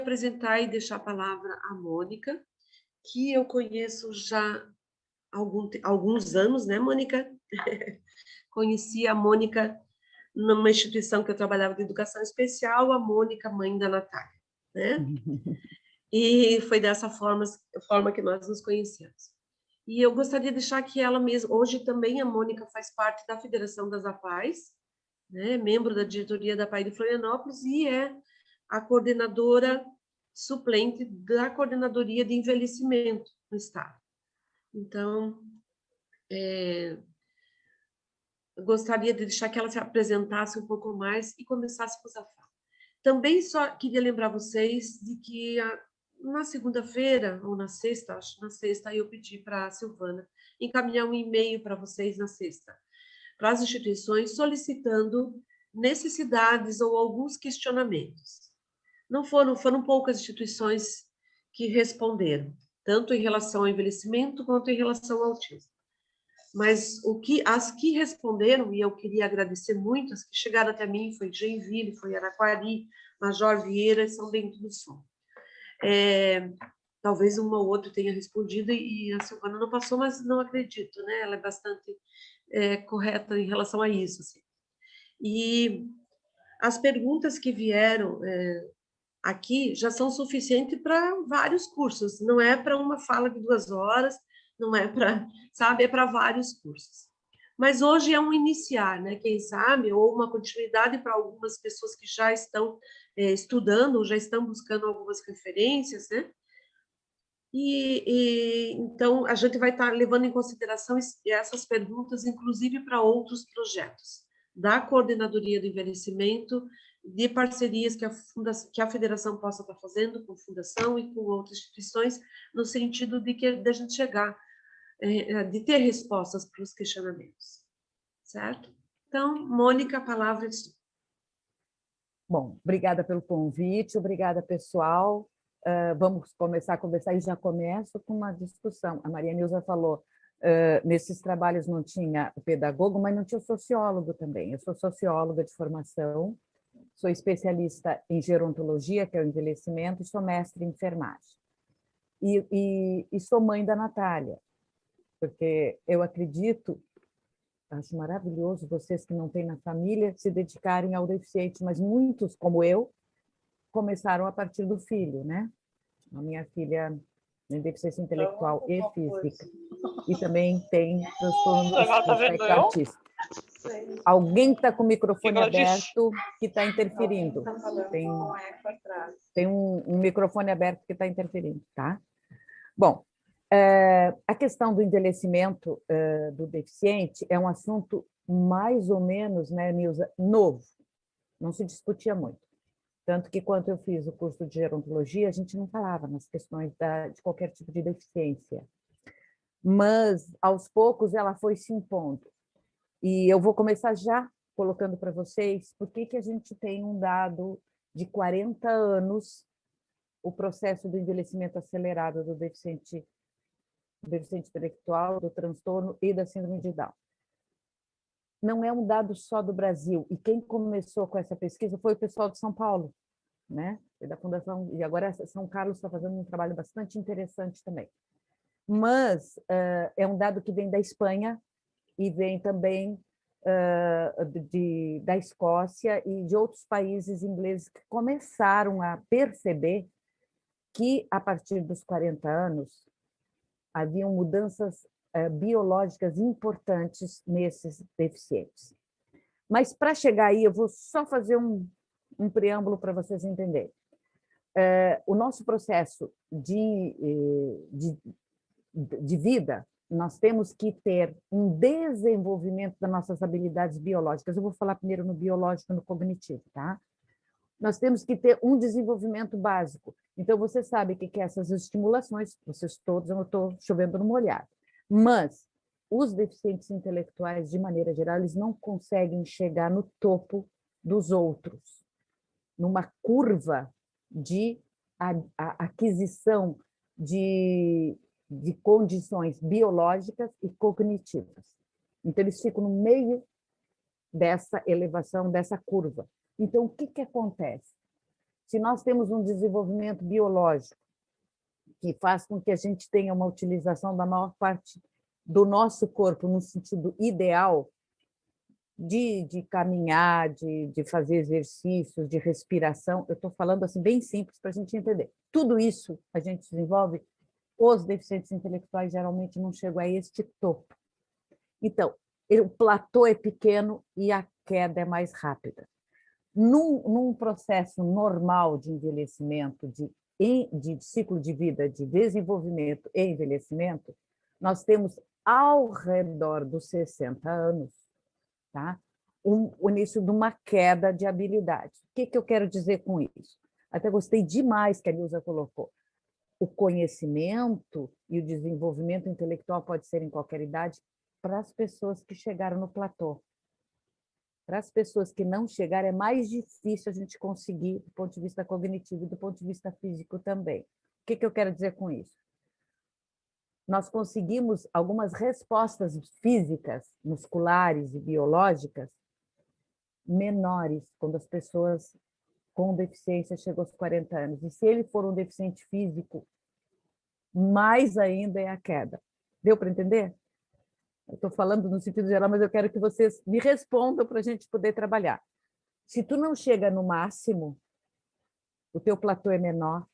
apresentar e deixar a palavra à Mônica, que eu conheço já há alguns anos, né, Mônica? Conheci a Mônica numa instituição que eu trabalhava de educação especial, a Mônica, mãe da Natália, né? E foi dessa forma que nós nos conhecemos. E eu gostaria de deixar que ela mesma, hoje também a Mônica faz parte da Federação das APAES, né? Membro da diretoria da APAE de Florianópolis e é a coordenadora suplente da Coordenadoria de Envelhecimento no Estado. Então, eu gostaria de deixar que ela se apresentasse um pouco mais e começássemos a falar. Também só queria lembrar vocês de que na segunda-feira, ou na sexta, acho na sexta, eu pedi para a Silvana encaminhar um e-mail para vocês na sexta, para as instituições, solicitando necessidades ou alguns questionamentos. Não foram poucas instituições que responderam, tanto em relação ao envelhecimento quanto em relação ao autismo. Mas as que responderam, e eu queria agradecer muito, as que chegaram até mim, foi Joinville, foi Araquari, Major Vieira, São Bento do Sul. Talvez uma ou outra tenha respondido e a Silvana não passou, mas não acredito, né? Ela é bastante correta em relação a isso. Assim. E as perguntas que vieram aqui já são suficientes para vários cursos, não é para uma fala de 2 horas, não é para, sabe, é para vários cursos. Mas hoje é um iniciar, né? Quem sabe, ou uma continuidade para algumas pessoas que já estão estudando, ou já estão buscando algumas referências, né? Então, a gente vai estar levando em consideração essas perguntas, inclusive para outros projetos da Coordenadoria do Envelhecimento, de parcerias que a Federação possa estar fazendo com a Fundação e com outras instituições, no sentido de a gente chegar, de ter respostas para os questionamentos. Certo? Então, Mônica, a palavra é sua. Bom, obrigada pelo convite, obrigada, pessoal. Vamos começar a conversar, e já começo com uma discussão. A Maria Nilza falou, nesses trabalhos não tinha o pedagogo, mas não tinha o sociólogo também. Eu sou socióloga de formação, sou especialista em gerontologia, que é o envelhecimento, e sou mestre em enfermagem. E sou mãe da Natália, porque eu acredito, acho maravilhoso vocês que não têm na família se dedicarem ao deficiente, mas muitos, como eu, começaram a partir do filho, né? A minha filha tem deficiência intelectual e física, e também tem transtorno do espectro autista. Alguém está com o microfone aberto que está interferindo. Tem um microfone aberto que está interferindo, tá? Bom, a questão do envelhecimento do deficiente é um assunto mais ou menos, né, Nilza, novo. Não se discutia muito. Tanto que, quando eu fiz o curso de gerontologia, a gente não falava nas questões de qualquer tipo de deficiência. Mas, aos poucos, ela foi se impondo. E eu vou começar já colocando para vocês por que a gente tem um dado de 40 anos, o processo do envelhecimento acelerado do deficiente intelectual, do transtorno e da síndrome de Down. Não é um dado só do Brasil, e quem começou com essa pesquisa foi o pessoal de São Paulo, né? Foi da Fundação, e agora São Carlos está fazendo um trabalho bastante interessante também. Mas é um dado que vem da Espanha e vem também da Escócia e de outros países ingleses que começaram a perceber que, a partir dos 40 anos, haviam mudanças biológicas importantes nesses deficientes. Mas, para chegar aí, eu vou só fazer um preâmbulo para vocês entenderem. O nosso processo de vida, nós temos que ter um desenvolvimento das nossas habilidades biológicas. Eu vou falar primeiro no biológico e no cognitivo, tá? Nós temos que ter um desenvolvimento básico. Então, você sabe o que é essas estimulações, vocês todos, eu estou chovendo no molhado. Mas os deficientes intelectuais, de maneira geral, eles não conseguem chegar no topo dos outros, numa curva de aquisição de condições biológicas e cognitivas. Então, eles ficam no meio dessa elevação, dessa curva. Então, o que acontece? Se nós temos um desenvolvimento biológico que faz com que a gente tenha uma utilização da maior parte do nosso corpo no sentido ideal, de caminhar, de fazer exercícios, de respiração, eu estou falando assim bem simples para a gente entender. Tudo isso a gente desenvolve, os deficientes intelectuais geralmente não chegam a este topo. Então, o platô é pequeno e a queda é mais rápida. Num processo normal de envelhecimento, de ciclo de vida, de desenvolvimento e envelhecimento, nós temos ao redor dos 60 anos, tá? O início de uma queda de habilidade. O que eu quero dizer com isso? Até gostei demais que a Nilza colocou. O conhecimento e o desenvolvimento intelectual pode ser em qualquer idade para as pessoas que chegaram no platô. Para as pessoas que não chegaram, é mais difícil a gente conseguir do ponto de vista cognitivo e do ponto de vista físico também. O que eu quero dizer com isso? Nós conseguimos algumas respostas físicas, musculares e biológicas menores quando as pessoas com deficiência chegam aos 40 anos. E se ele for um deficiente físico, mais ainda é a queda. Deu para entender? Eu estou falando no sentido geral, mas eu quero que vocês me respondam para a gente poder trabalhar. Se tu não chega no máximo, o teu platô é menor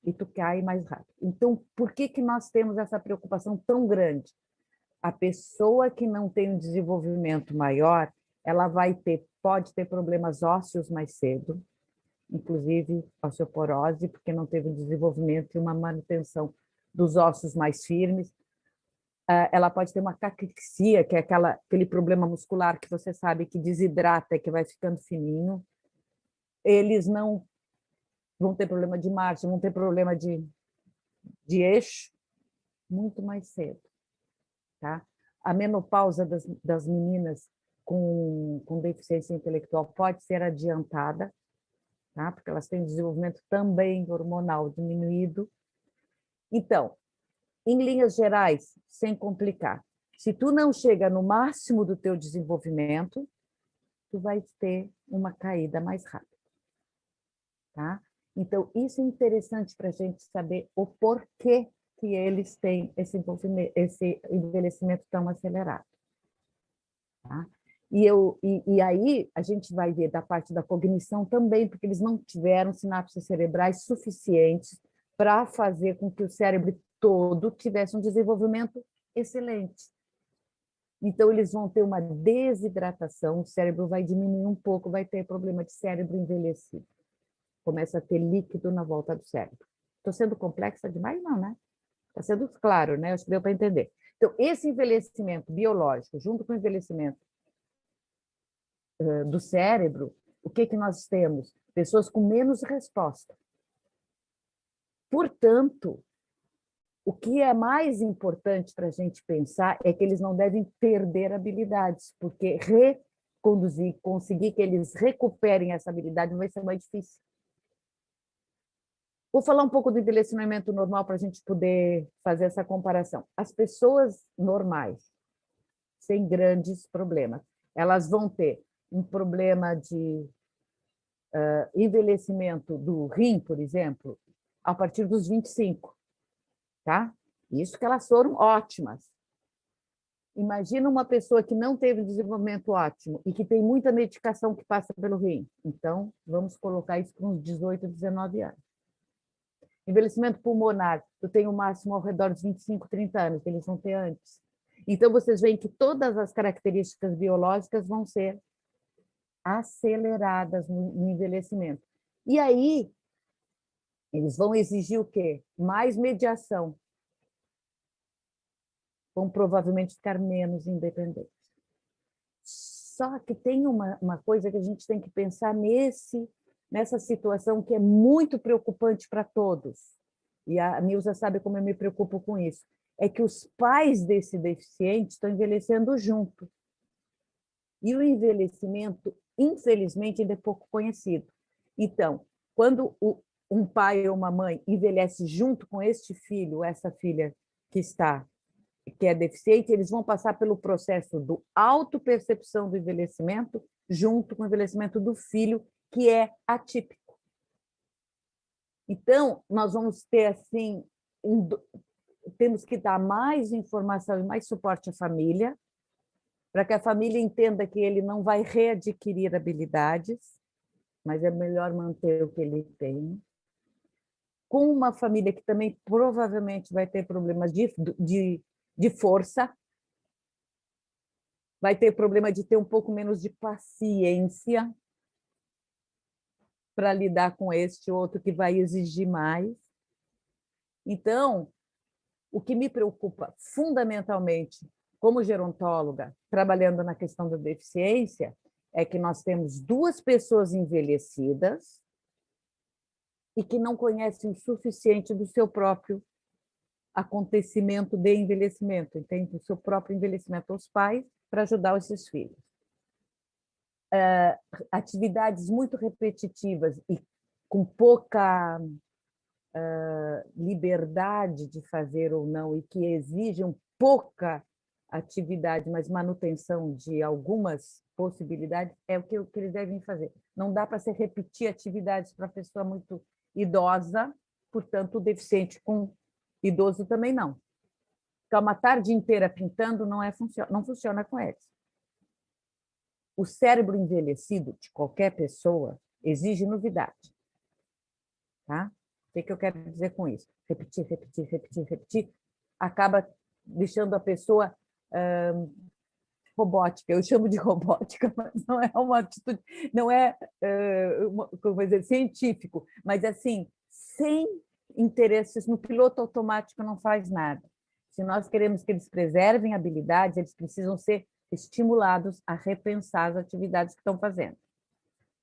e tu cai mais rápido. Então, por que nós temos essa preocupação tão grande? A pessoa que não tem um desenvolvimento maior, ela pode ter problemas ósseos mais cedo, inclusive osteoporose, porque não teve um desenvolvimento e uma manutenção dos ossos mais firmes. Ela pode ter uma caquexia, que é aquele problema muscular que você sabe que desidrata e que vai ficando fininho. Eles não vão ter problema de marcha, vão ter problema de eixo muito mais cedo. Tá? A menopausa das meninas com deficiência intelectual pode ser adiantada, tá? Porque elas têm desenvolvimento também hormonal diminuído. Então, em linhas gerais, sem complicar, se tu não chega no máximo do teu desenvolvimento, tu vai ter uma caída mais rápida. Tá? Então, isso é interessante para a gente saber o porquê que eles têm esse envelhecimento tão acelerado. Tá? E aí a gente vai ver da parte da cognição também, porque eles não tiveram sinapses cerebrais suficientes para fazer com que o cérebro todo tivesse um desenvolvimento excelente. Então, eles vão ter uma desidratação, o cérebro vai diminuir um pouco, vai ter problema de cérebro envelhecido. Começa a ter líquido na volta do cérebro. Estou sendo complexa demais? Não, né? Está sendo claro, né? Acho que deu para entender. Então, esse envelhecimento biológico, junto com o envelhecimento do cérebro, o que nós temos? Pessoas com menos resposta. Portanto, o que é mais importante para a gente pensar é que eles não devem perder habilidades, porque conseguir que eles recuperem essa habilidade vai ser mais difícil. Vou falar um pouco do envelhecimento normal para a gente poder fazer essa comparação. As pessoas normais, sem grandes problemas, elas vão ter um problema de envelhecimento do rim, por exemplo, a partir dos 25, tá? Isso que elas foram ótimas. Imagina uma pessoa que não teve desenvolvimento ótimo e que tem muita medicação que passa pelo rim. Então, vamos colocar isso com uns 18, 19 anos. Envelhecimento pulmonar, eu tenho o máximo ao redor dos 25, 30 anos, eles vão ter antes. Então, vocês veem que todas as características biológicas vão ser aceleradas no envelhecimento. E aí, eles vão exigir o quê? Mais mediação. Vão provavelmente ficar menos independentes. Só que tem uma coisa que a gente tem que pensar nessa situação que é muito preocupante para todos. E a Nilza sabe como eu me preocupo com isso. É que os pais desse deficiente estão envelhecendo junto. E o envelhecimento, infelizmente, ainda é pouco conhecido. Então, quando um pai ou uma mãe envelhece junto com este filho, essa filha que é deficiente, eles vão passar pelo processo do autopercepção do envelhecimento junto com o envelhecimento do filho, que é atípico. Então, nós vamos ter, assim, temos que dar mais informação e mais suporte à família, para que a família entenda que ele não vai readquirir habilidades, mas é melhor manter o que ele tem. Com uma família que também provavelmente vai ter problemas de força, vai ter problema de ter um pouco menos de paciência para lidar com este outro que vai exigir mais. Então, o que me preocupa fundamentalmente, como gerontóloga, trabalhando na questão da deficiência, é que nós temos duas pessoas envelhecidas e que não conhecem o suficiente do seu próprio acontecimento de envelhecimento, entende? O seu próprio envelhecimento aos pais para ajudar esses filhos. Atividades muito repetitivas e com pouca liberdade de fazer ou não e que exigem pouca atividade, mas manutenção de algumas possibilidades, é o que eles devem fazer. Não dá para se repetir atividades para pessoa muito idosa, portanto, o deficiente com idoso também não. Ficar uma tarde inteira pintando não funciona com eles. O cérebro envelhecido de qualquer pessoa exige novidade. Tá? O que eu quero dizer com isso? Repetir, repetir, repetir, repetir, acaba deixando a pessoa robótica. Eu chamo de robótica, mas não é uma atitude, não é como dizer, científico, mas assim, sem interesses no piloto automático não faz nada. Se nós queremos que eles preservem habilidades, eles precisam ser estimulados a repensar as atividades que estão fazendo.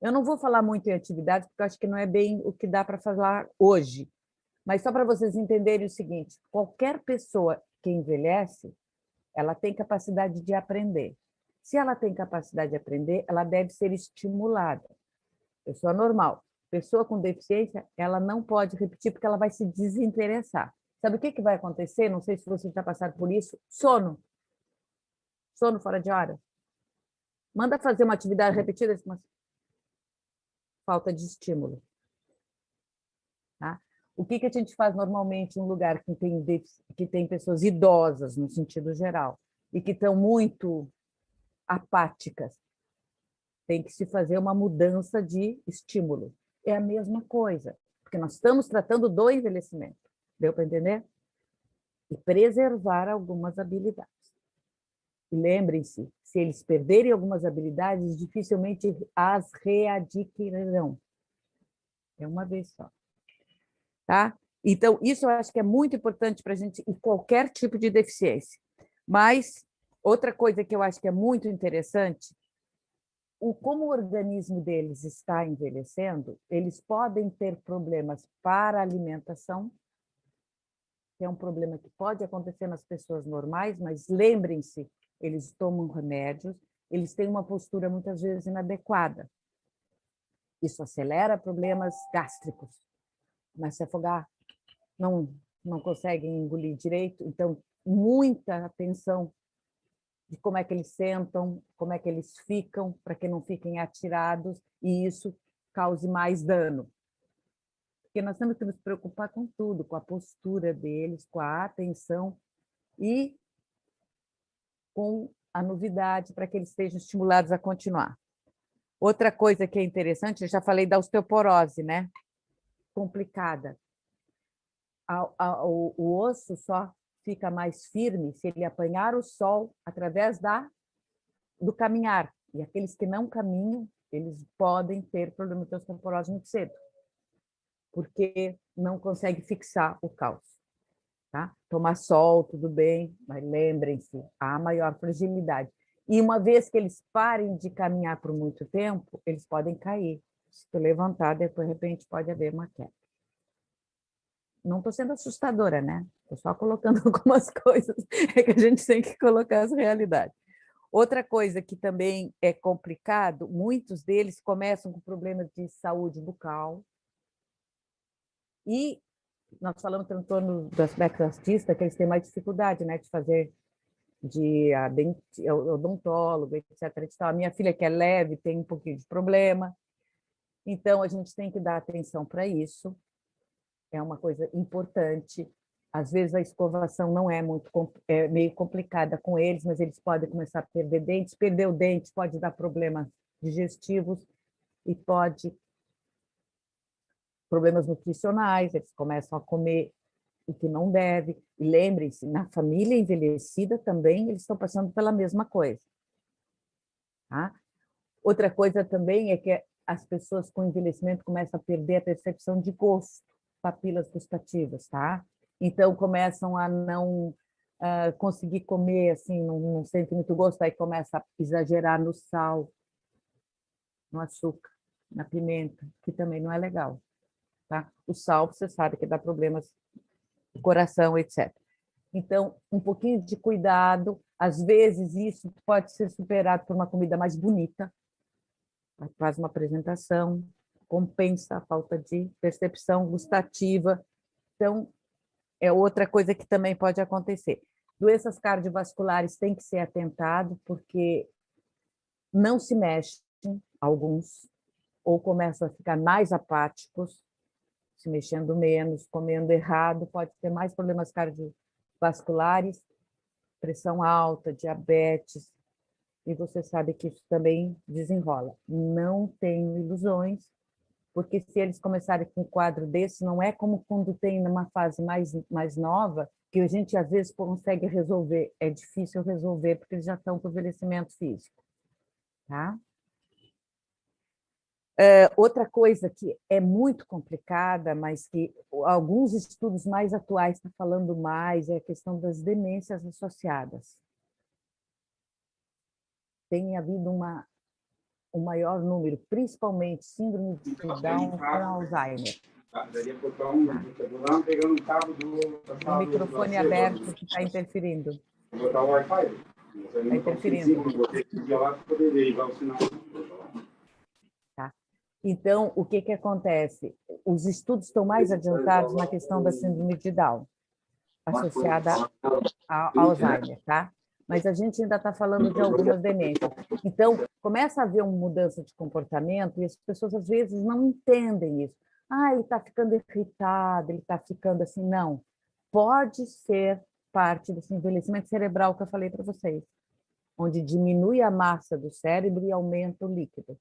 Eu não vou falar muito em atividades, porque eu acho que não é bem o que dá para falar hoje, mas só para vocês entenderem o seguinte, qualquer pessoa que envelhece, ela tem capacidade de aprender. Se ela tem capacidade de aprender, ela deve ser estimulada. Pessoa normal. Pessoa com deficiência, ela não pode repetir porque ela vai se desinteressar. Sabe o que vai acontecer? Não sei se você já passaram por isso. Sono. Sono fora de hora. Manda fazer uma atividade repetida, mas falta de estímulo. Tá? O que a gente faz normalmente em um lugar que tem pessoas idosas, no sentido geral, e que estão muito apáticas? Tem que se fazer uma mudança de estímulo. É a mesma coisa, porque nós estamos tratando do envelhecimento. Deu para entender? E preservar algumas habilidades. E lembrem-se, se eles perderem algumas habilidades, dificilmente as readquirirão. É uma vez só. Tá? Então, isso eu acho que é muito importante para a gente, em qualquer tipo de deficiência. Mas, outra coisa que eu acho que é muito interessante, como o organismo deles está envelhecendo, eles podem ter problemas para a alimentação, que é um problema que pode acontecer nas pessoas normais, mas lembrem-se, eles tomam remédios, eles têm uma postura muitas vezes inadequada. Isso acelera problemas gástricos, começa a se afogar, não conseguem engolir direito, então muita atenção de como é que eles sentam, como é que eles ficam, para que não fiquem atirados e isso cause mais dano. Porque nós temos que nos preocupar com tudo, com a postura deles, com a atenção e com a novidade, para que eles estejam estimulados a continuar. Outra coisa que é interessante, eu já falei da osteoporose, né? Complicada. O osso só fica mais firme se ele apanhar o sol através do caminhar. E aqueles que não caminham, eles podem ter problema de osteoporose muito cedo, porque não consegue fixar o cálcio. Tá? Tomar sol, tudo bem, mas lembrem-se, há maior fragilidade. E uma vez que eles parem de caminhar por muito tempo, eles podem cair. Se tu levantar, depois, de repente, pode haver uma queda. Não estou sendo assustadora, né? Estou só colocando algumas coisas, é que a gente tem que colocar as realidades. Outra coisa que também é complicado, muitos deles começam com problemas de saúde bucal. E nós falamos em torno do aspecto artista, que eles têm mais dificuldade, né, de fazer de odontólogo, etc. A minha filha, que é leve, tem um pouquinho de problema. Então, a gente tem que dar atenção para isso. é uma coisa importante. Às vezes a escovação não é muito, é meio complicada com eles, mas eles podem começar a perder dentes. Perder o dente pode dar problemas digestivos e pode problemas nutricionais, eles começam a comer o que não deve. E lembrem-se, na família envelhecida também eles estão passando pela mesma coisa. Tá? Outra coisa também é que as pessoas com envelhecimento começam a perder a percepção de gosto, papilas gustativas, tá? Então começam a não conseguir comer, assim, não sente muito gosto, aí começa a exagerar no sal, no açúcar, na pimenta, que também não é legal. Tá? O sal, você sabe que dá problemas no coração, etc. Então, um pouquinho de cuidado, às vezes isso pode ser superado por uma comida mais bonita, faz uma apresentação, compensa a falta de percepção gustativa. Então, é outra coisa que também pode acontecer. Doenças cardiovasculares têm que ser atentado, porque não se mexem, alguns, ou começam a ficar mais apáticos, se mexendo menos, comendo errado, pode ter mais problemas cardiovasculares, pressão alta, diabetes, e você sabe que isso também desenrola. Não tenho ilusões, porque se eles começarem com um quadro desse, não é como quando tem numa fase mais nova, que a gente às vezes consegue resolver. É difícil resolver, porque eles já estão com envelhecimento físico. Tá? Outra coisa que é muito complicada, mas que alguns estudos mais atuais estão falando mais, é a questão das demências associadas. Tem havido um maior número, principalmente síndrome de Down com Alzheimer. O microfone aberto que está interferindo. Está interferindo. Tá. Então, o que acontece? Os estudos estão mais adiantados na questão da síndrome de Down, associada ao Alzheimer, tá? Mas a gente ainda está falando de algumas demências. Então, começa a haver uma mudança de comportamento e as pessoas, às vezes, não entendem isso. Ah, ele está ficando irritado, ele está ficando assim. Não. Pode ser parte desse envelhecimento cerebral que eu falei para vocês, onde diminui a massa do cérebro e aumenta o líquido.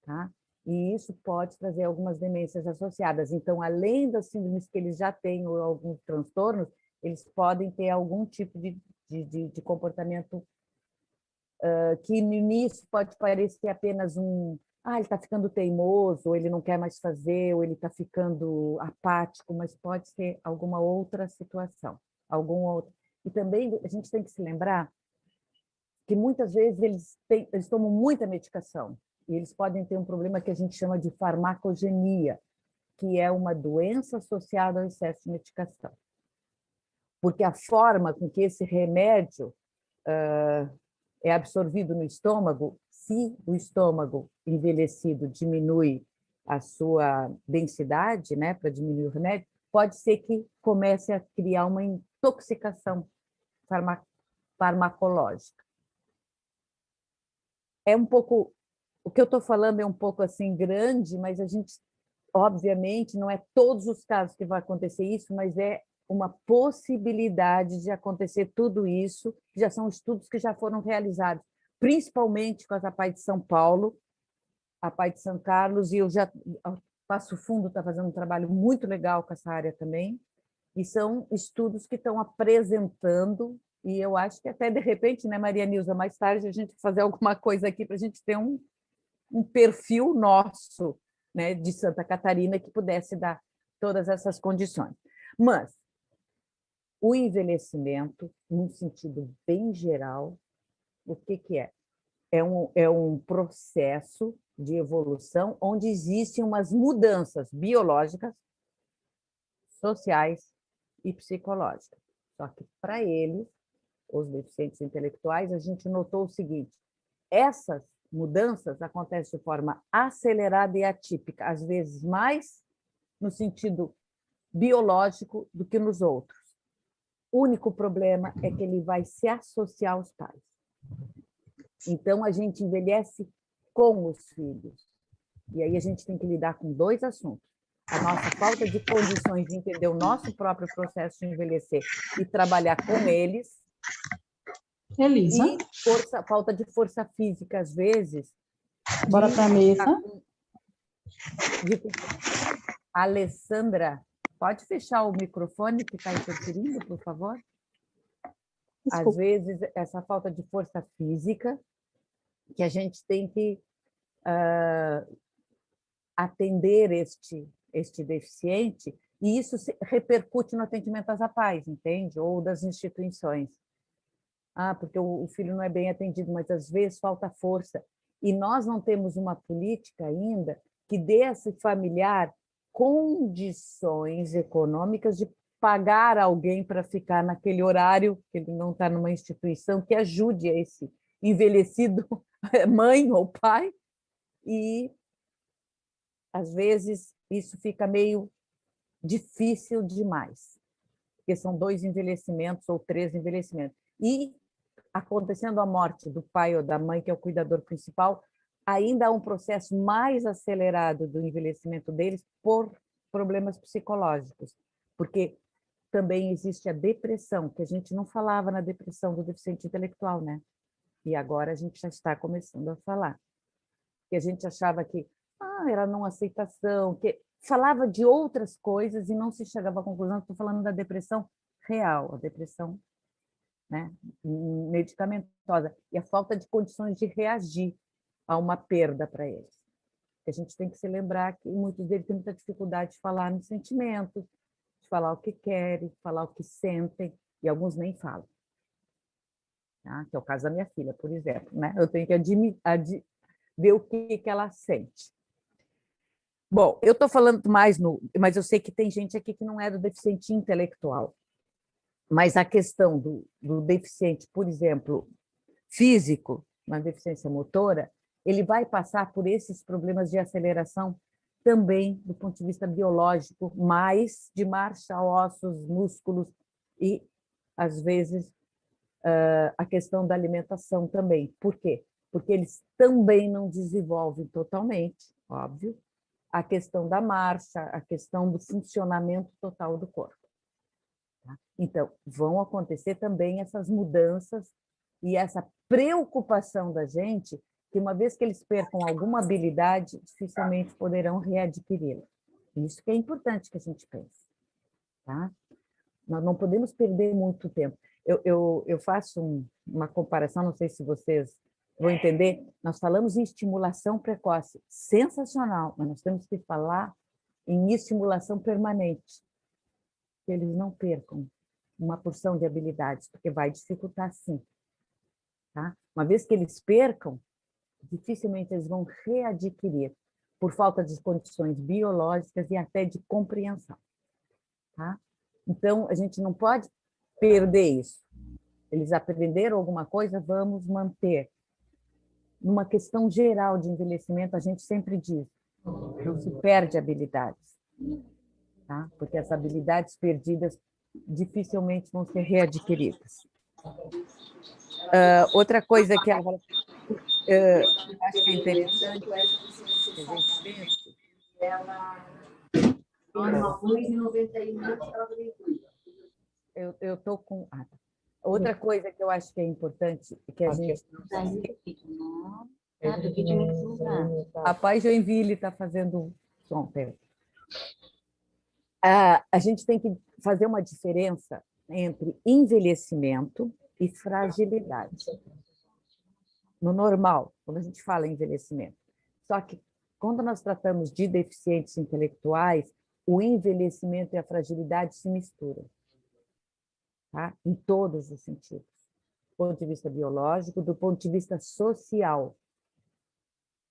Tá? E isso pode trazer algumas demências associadas. Então, além das síndromes que eles já têm ou alguns transtornos, eles podem ter algum tipo de comportamento que no início pode parecer apenas ele está ficando teimoso, ou ele não quer mais fazer, ou ele está ficando apático, mas pode ser alguma outra situação, algum outro. E também a gente tem que se lembrar que muitas vezes eles tomam muita medicação, e eles podem ter um problema que a gente chama de farmacogenia, que é uma doença associada ao excesso de medicação. Porque a forma com que esse remédio é absorvido no estômago, se o estômago envelhecido diminui a sua densidade, né, para diminuir o remédio, pode ser que comece a criar uma intoxicação farmacológica. É um pouco, o que eu estou falando é um pouco assim grande, mas a gente, obviamente, não é todos os casos que vai acontecer isso, mas é uma possibilidade de acontecer tudo isso, já são estudos que já foram realizados, principalmente com a PAI de São Paulo, a PAI de São Carlos, e Passo Fundo está fazendo um trabalho muito legal com essa área também, e são estudos que estão apresentando, e eu acho que até, de repente, né, Maria Nilza, mais tarde a gente fazer alguma coisa aqui para a gente ter um perfil nosso, né, de Santa Catarina que pudesse dar todas essas condições. Mas o envelhecimento, num sentido bem geral, o que é? É um processo de evolução onde existem umas mudanças biológicas, sociais e psicológicas. Só que, para eles, os deficientes intelectuais, a gente notou o seguinte: essas mudanças acontecem de forma acelerada e atípica, às vezes mais no sentido biológico do que nos outros. O único problema é que ele vai se associar aos pais. Então, a gente envelhece com os filhos. E aí a gente tem que lidar com dois assuntos. a nossa falta de condições de entender o nosso próprio processo de envelhecer e trabalhar com eles, Elisa, e falta de força física, às vezes. bora para a mesa. Alessandra, pode fechar o microfone que está interferindo, por favor? Desculpa. Às vezes, essa falta de força física, que a gente tem que atender este deficiente, e isso repercute no atendimento às APAES, entende? Ou das instituições. Porque o filho não é bem atendido, mas às vezes falta força. E nós não temos uma política ainda que dê a esse familiar condições econômicas de pagar alguém para ficar naquele horário, que ele não está numa instituição, que ajude esse envelhecido, mãe ou pai, e às vezes isso fica meio difícil demais, porque são 2 envelhecimentos ou 3 envelhecimentos. E acontecendo a morte do pai ou da mãe, que é o cuidador principal, ainda há um processo mais acelerado do envelhecimento deles por problemas psicológicos, porque também existe a depressão, que a gente não falava na depressão do deficiente intelectual, né? E agora a gente já está começando a falar. Que a gente achava que era não aceitação, que falava de outras coisas e não se chegava à conclusão. Estou falando da depressão real, a depressão, né, medicamentosa, e a falta de condições de reagir a uma perda para eles. A gente tem que se lembrar que muitos deles têm muita dificuldade de falar nos sentimentos, de falar o que querem, de falar o que sentem, e alguns nem falam. Que é o caso da minha filha, por exemplo. Né? Eu tenho que ver o que ela sente. Bom, eu estou falando mais mas eu sei que tem gente aqui que não é do deficiente intelectual. Mas a questão do deficiente, por exemplo, físico, na deficiência motora, ele vai passar por esses problemas de aceleração também do ponto de vista biológico, mais de marcha, ossos, músculos e, às vezes, a questão da alimentação também. Por quê? Porque eles também não desenvolvem totalmente, óbvio, a questão da marcha, a questão do funcionamento total do corpo. Então, vão acontecer também essas mudanças e essa preocupação da gente, que uma vez que eles percam alguma habilidade, dificilmente poderão readquiri-la. Isso que é importante que a gente pense. Tá? Nós não podemos perder muito tempo. Eu faço uma comparação, não sei se vocês vão entender, nós falamos em estimulação precoce, sensacional, mas nós temos que falar em estimulação permanente, que eles não percam uma porção de habilidades, porque vai dificultar sim. Tá? Uma vez que eles percam, dificilmente eles vão readquirir, por falta de condições biológicas e até de compreensão. Tá? Então, a gente não pode perder isso. Eles aprenderam alguma coisa, vamos manter. Numa questão geral de envelhecimento, a gente sempre diz, não se perde habilidades, tá? Porque as habilidades perdidas dificilmente vão ser readquiridas. Outra coisa que eu acho que é interessante que a gente pense... Eu estou com... Outra coisa que eu acho que é importante, que a gente... Rapaz, Joinville está fazendo som. A gente tem que fazer uma diferença entre envelhecimento e fragilidade. No normal, quando a gente fala em envelhecimento. Só que, quando nós tratamos de deficientes intelectuais, o envelhecimento e a fragilidade se misturam. Tá? Em todos os sentidos. Do ponto de vista biológico, do ponto de vista social.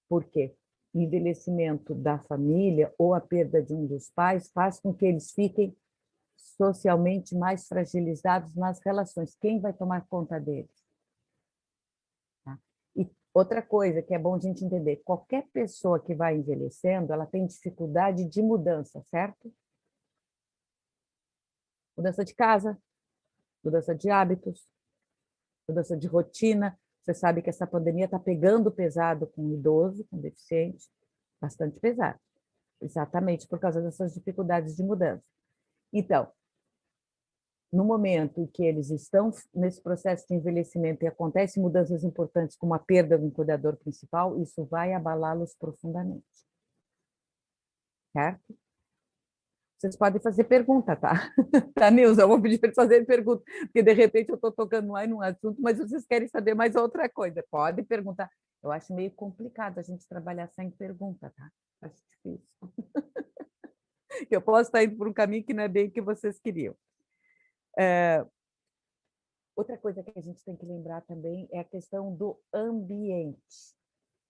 Por quê? O envelhecimento da família ou a perda de um dos pais faz com que eles fiquem socialmente mais fragilizados nas relações. Quem vai tomar conta deles? Tá? E outra coisa que é bom a gente entender, qualquer pessoa que vai envelhecendo, ela tem dificuldade de mudança, certo? Mudança de casa, mudança de hábitos, mudança de rotina. Você sabe que essa pandemia está pegando pesado com idoso, com deficiente, bastante pesado. exatamente por causa dessas dificuldades de mudança. Então, no momento em que eles estão nesse processo de envelhecimento e acontecem mudanças importantes, como a perda de um cuidador principal, isso vai abalá-los profundamente. Certo? Vocês podem fazer pergunta, tá? Tá, Nilza? Eu vou pedir para eles fazerem pergunta, porque de repente eu estou tocando mais num assunto, mas vocês querem saber mais outra coisa. Pode perguntar. Eu acho meio complicado a gente trabalhar sem pergunta, tá? Acho difícil. Eu posso estar indo por um caminho que não é bem o que vocês queriam. Outra coisa que a gente tem que lembrar também é a questão do ambiente.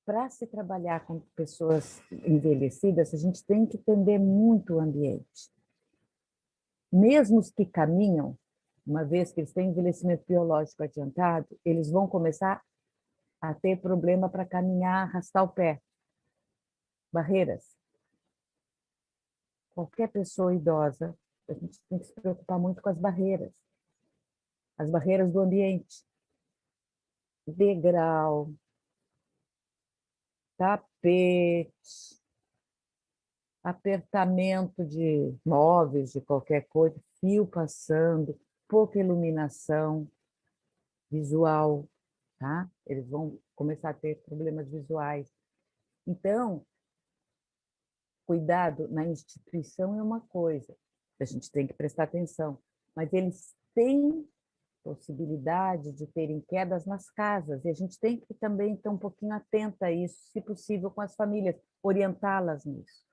Para se trabalhar com pessoas envelhecidas, a gente tem que entender muito o ambiente. Mesmo os que caminham, uma vez que eles têm envelhecimento biológico adiantado, eles vão começar a ter problema para caminhar, arrastar o pé. Barreiras. Qualquer pessoa idosa, a gente tem que se preocupar muito com as barreiras. As barreiras do ambiente. Degrau, tapete, apertamento de móveis, de qualquer coisa, fio passando, pouca iluminação visual, tá? Eles vão começar a ter problemas visuais. Então, cuidado na instituição é uma coisa, a gente tem que prestar atenção, mas eles têm possibilidade de terem quedas nas casas, e a gente tem que também estar um pouquinho atenta a isso, se possível, com as famílias, orientá-las nisso.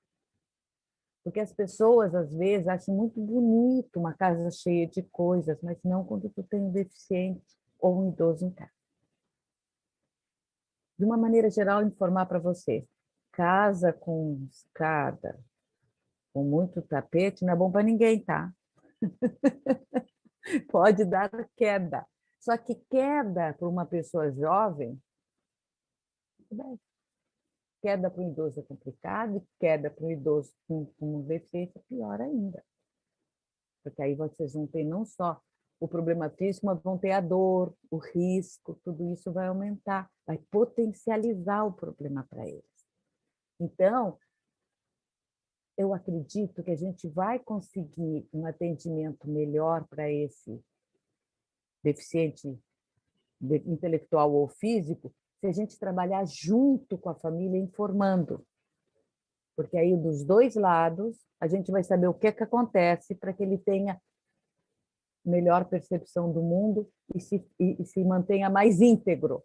Porque as pessoas, às vezes, acham muito bonito uma casa cheia de coisas, mas não quando tu tem um deficiente ou um idoso em casa. De uma maneira geral, informar para você, casa com escada, com muito tapete, não é bom para ninguém, tá? Pode dar queda. Só que queda para uma pessoa jovem, queda para um idoso é complicado, e queda para um idoso com um deficiência é pior ainda. Porque aí vocês vão ter não só o problema físico, mas vão ter a dor, o risco, tudo isso vai aumentar, vai potencializar o problema para eles. Então, eu acredito que a gente vai conseguir um atendimento melhor para esse deficiente intelectual ou físico, se a gente trabalhar junto com a família, informando. Porque aí, dos dois lados, a gente vai saber o que acontece para que ele tenha melhor percepção do mundo e se mantenha mais íntegro.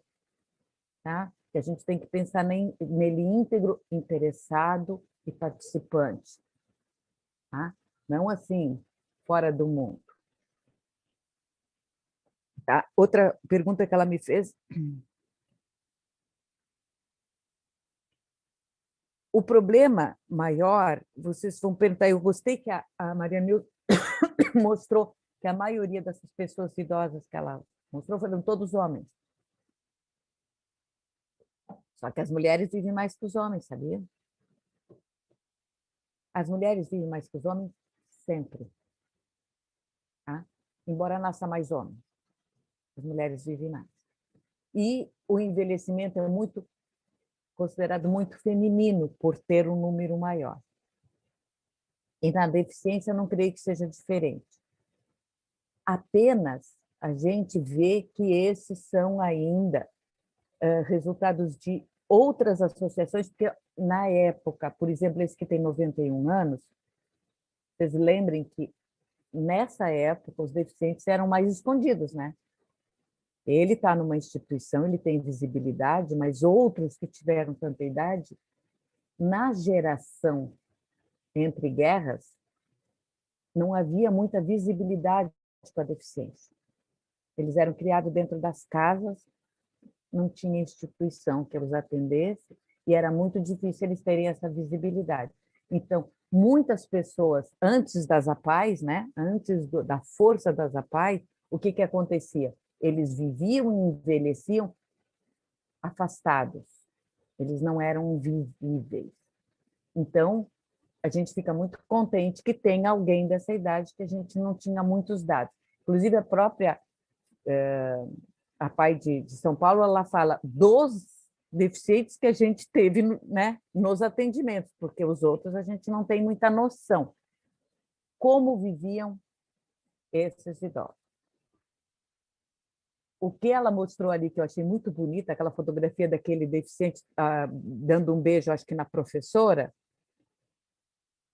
Tá? Que a gente tem que pensar nele íntegro, interessado e participante. Tá? Não assim, fora do mundo. Tá? Outra pergunta que ela me fez. O problema maior, vocês vão perguntar, eu gostei que a Maria Nilza mostrou que a maioria dessas pessoas idosas que ela mostrou foram todos homens. Só que as mulheres vivem mais que os homens, sabia? As mulheres vivem mais que os homens sempre. Tá? Embora nasça mais homens, as mulheres vivem mais. E o envelhecimento é considerado muito feminino, por ter um número maior. E na deficiência, eu não creio que seja diferente. Apenas a gente vê que esses são ainda resultados de outras associações, porque na época, por exemplo, esse que tem 91 anos, vocês lembrem que nessa época os deficientes eram mais escondidos, né? Ele está numa instituição, ele tem visibilidade, mas outros que tiveram tanta idade, na geração entre guerras, não havia muita visibilidade com a deficiência. Eles eram criados dentro das casas, não tinha instituição que os atendesse, e era muito difícil eles terem essa visibilidade. Então, muitas pessoas, antes das APAES, né, antes da força das APAES, o que acontecia? Eles viviam e envelheciam afastados, eles não eram visíveis. Então, a gente fica muito contente que tem alguém dessa idade que a gente não tinha muitos dados. Inclusive, a PAI de São Paulo, ela fala dos deficientes que a gente teve, né, nos atendimentos, porque os outros a gente não tem muita noção. Como viviam esses idosos. O que ela mostrou ali, que eu achei muito bonita, aquela fotografia daquele deficiente dando um beijo, acho que na professora,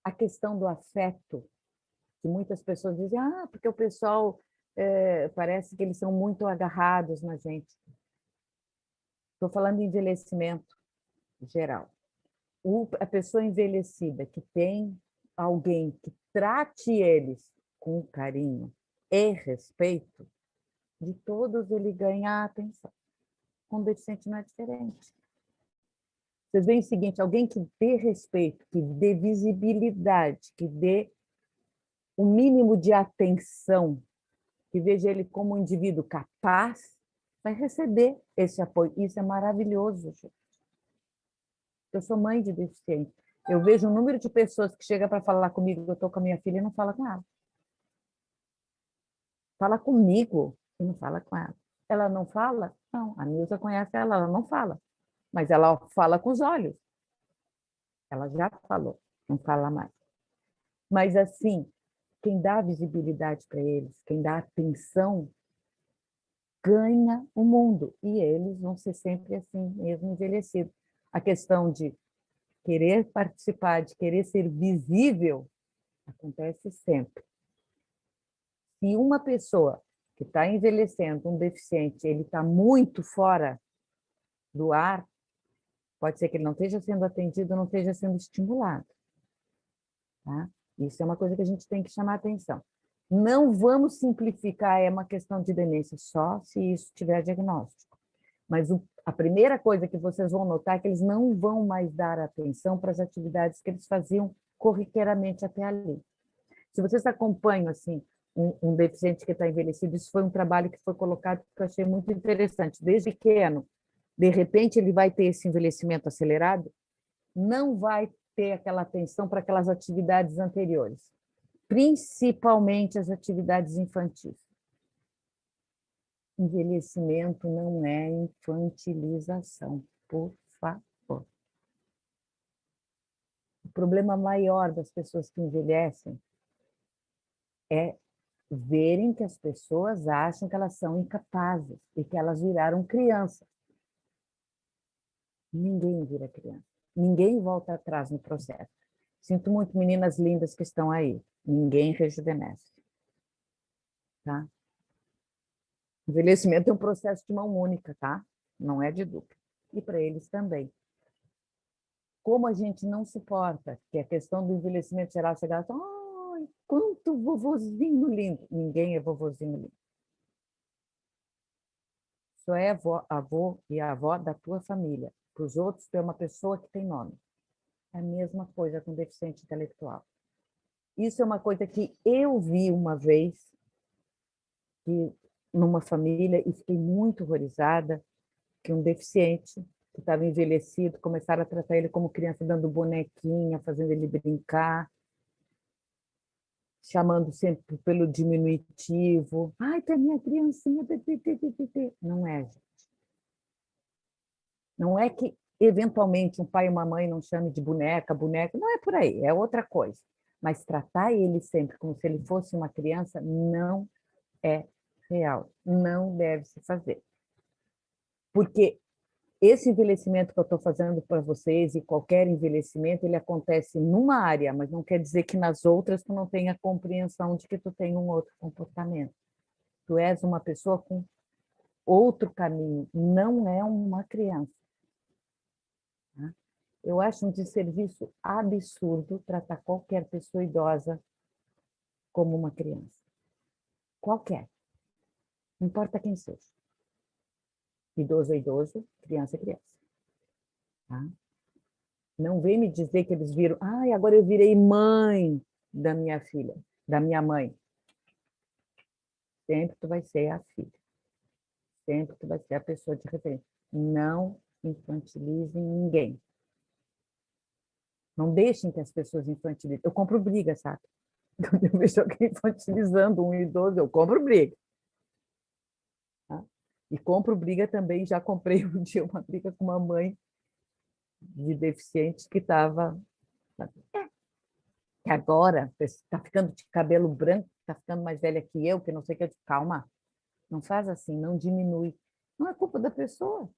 a questão do afeto, que muitas pessoas dizem, porque o pessoal parece que eles são muito agarrados na gente. Estou falando de envelhecimento geral. A pessoa envelhecida que tem alguém que trate eles com carinho e respeito, de todos ele ganha a atenção. Com o deficiente não é diferente. Vocês veem o seguinte, alguém que dê respeito, que dê visibilidade, que dê o mínimo de atenção, que veja ele como um indivíduo capaz, vai receber esse apoio. Isso é maravilhoso, gente. Eu sou mãe de deficiente. Eu vejo um número de pessoas que chegam para falar comigo, eu estou com a minha filha e não fala com ela. Fala comigo e não fala com ela. Ela não fala? Não, a Nilza conhece ela, ela não fala. Mas ela fala com os olhos. Ela já falou, não fala mais. Mas, assim, quem dá visibilidade para eles, quem dá atenção, ganha o mundo. E eles vão ser sempre assim, mesmo envelhecidos. A questão de querer participar, de querer ser visível, acontece sempre. Se uma pessoa que está envelhecendo, um deficiente, ele está muito fora do ar, pode ser que ele não esteja sendo atendido, não esteja sendo estimulado. Tá? Isso é uma coisa que a gente tem que chamar atenção. Não vamos simplificar, é uma questão de demência, só se isso tiver diagnóstico. Mas a primeira coisa que vocês vão notar é que eles não vão mais dar atenção para as atividades que eles faziam corriqueiramente até ali. Se vocês acompanham assim, um deficiente que está envelhecido, isso foi um trabalho que foi colocado que eu achei muito interessante. Desde pequeno, de repente ele vai ter esse envelhecimento acelerado, não vai ter aquela atenção para aquelas atividades anteriores, principalmente as atividades infantis. Envelhecimento não é infantilização, por favor. O problema maior das pessoas que envelhecem é verem que as pessoas acham que elas são incapazes e que elas viraram criança. Ninguém vira criança. Ninguém volta atrás no processo. Sinto muito, meninas lindas que estão aí. Ninguém rejuvenesce. Tá? Envelhecimento é um processo de mão única, tá? Não é de dupla. E para eles também. Como a gente não suporta que a questão do envelhecimento geral chegar e falar, ai, quanto vovozinho lindo. Ninguém é vovozinho lindo. Só é avô e a avó da tua família. Para os outros, tu é uma pessoa que tem nome. É a mesma coisa com deficiente intelectual. Isso é uma coisa que eu vi uma vez numa família e fiquei muito horrorizada, que um deficiente que estava envelhecido, começaram a tratar ele como criança, dando bonequinha, fazendo ele brincar, chamando sempre pelo diminutivo. Ai, tá minha criancinha. Não é, gente. Não é que, eventualmente, um pai e uma mãe não chame de boneca, não é por aí, é outra coisa. Mas tratar ele sempre como se ele fosse uma criança não é real, não deve se fazer. Porque esse envelhecimento que eu estou fazendo para vocês, e qualquer envelhecimento, ele acontece numa área, mas não quer dizer que nas outras tu não tenha compreensão de que tu tem um outro comportamento. Tu és uma pessoa com outro caminho, não é uma criança. Tá? Eu acho um desserviço absurdo tratar qualquer pessoa idosa como uma criança. Qualquer. Não importa quem seja. Idoso é idoso, criança é criança. Tá? Não vem me dizer que eles viram, ai, agora eu virei mãe da minha filha, da minha mãe. Sempre tu vai ser a filha. Sempre tu vai ser a pessoa de referência. Não infantilizem ninguém. Não deixem que as pessoas infantilizem. Eu compro briga, sabe? Quando eu vejo alguém infantilizando um idoso, eu compro briga. Tá? E compro briga também, já comprei um dia uma briga com uma mãe de deficiente que estava... Que agora está ficando de cabelo branco, está ficando mais velha que eu, que não sei o que. Calma, não faz assim, não diminui. Não é culpa da pessoa.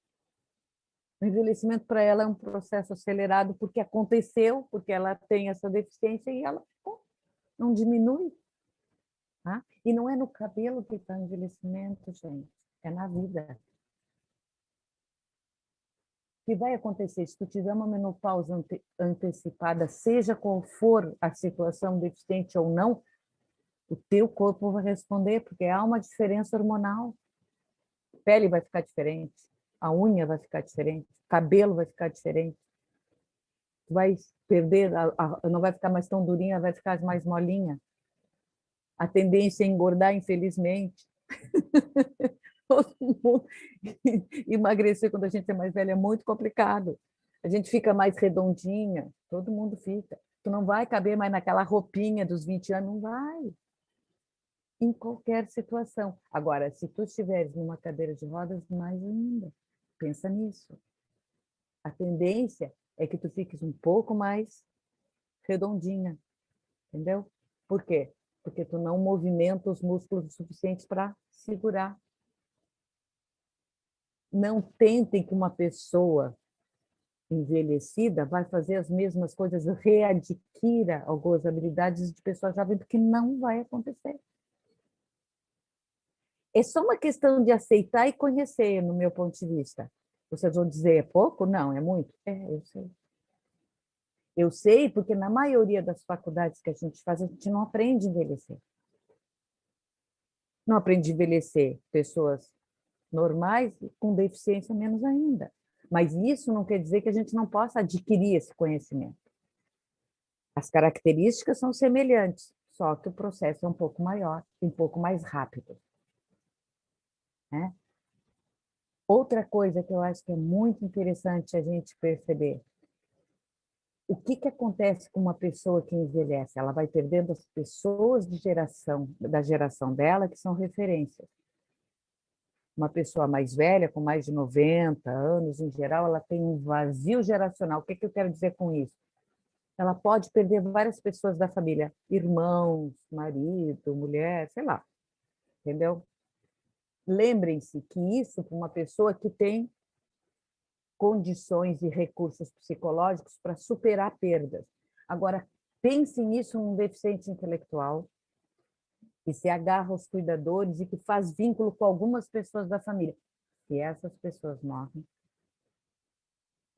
O envelhecimento para ela é um processo acelerado porque aconteceu, porque ela tem essa deficiência e ela ficou. Não diminui. Tá? E não é no cabelo que está o envelhecimento, gente. É na vida. O que vai acontecer se tu tiver uma menopausa antecipada, seja qual for a situação deficiente ou não, o teu corpo vai responder, porque há uma diferença hormonal. A pele vai ficar diferente, a unha vai ficar diferente, o cabelo vai ficar diferente. Tu vai perder, não vai ficar mais tão durinha, vai ficar mais molinha. A tendência é engordar, infelizmente. Todo mundo emagrecer quando a gente é mais velha é muito complicado. A gente fica mais redondinha, todo mundo fica. Tu não vai caber mais naquela roupinha dos 20 anos, não vai. Em qualquer situação. Agora, se tu estiveres numa cadeira de rodas, mais ainda. Pensa nisso. A tendência é que tu fiques um pouco mais redondinha, entendeu? Por quê? Porque tu não movimenta os músculos suficientes para segurar. Não tentem que uma pessoa envelhecida vai fazer as mesmas coisas, readquira algumas habilidades de pessoa jovem, porque não vai acontecer. É só uma questão de aceitar e conhecer, no meu ponto de vista. Vocês vão dizer, é pouco? Não, é muito? É, eu sei. Eu sei porque na maioria das faculdades que a gente faz, a gente não aprende a envelhecer. Não aprende a envelhecer pessoas normais e com deficiência menos ainda. Mas isso não quer dizer que a gente não possa adquirir esse conhecimento. As características são semelhantes, só que o processo é um pouco maior, um pouco mais rápido. Né? Outra coisa que eu acho que é muito interessante a gente perceber, o que acontece com uma pessoa que envelhece? Ela vai perdendo as pessoas da geração dela, que são referências. Uma pessoa mais velha, com mais de 90 anos, em geral, ela tem um vazio geracional. O que eu quero dizer com isso? Ela pode perder várias pessoas da família, irmãos, marido, mulher, sei lá, entendeu? Lembrem-se que isso, para uma pessoa que tem condições e recursos psicológicos para superar perdas. Agora, pense nisso num deficiente intelectual, que se agarra aos cuidadores e que faz vínculo com algumas pessoas da família. Se essas pessoas morrem,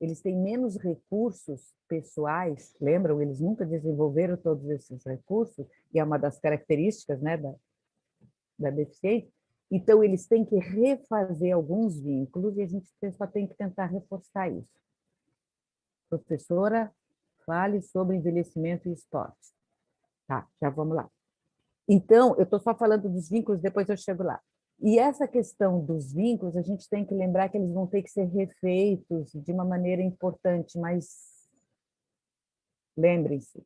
eles têm menos recursos pessoais, lembram? Eles nunca desenvolveram todos esses recursos, e é uma das características, né, da deficiência. Então, eles têm que refazer alguns vínculos e a gente só tem que tentar reforçar isso. Professora, fale sobre envelhecimento e esporte. Tá, já vamos lá. Então, eu estou só falando dos vínculos, depois eu chego lá. E essa questão dos vínculos, a gente tem que lembrar que eles vão ter que ser refeitos de uma maneira importante, mas lembrem-se,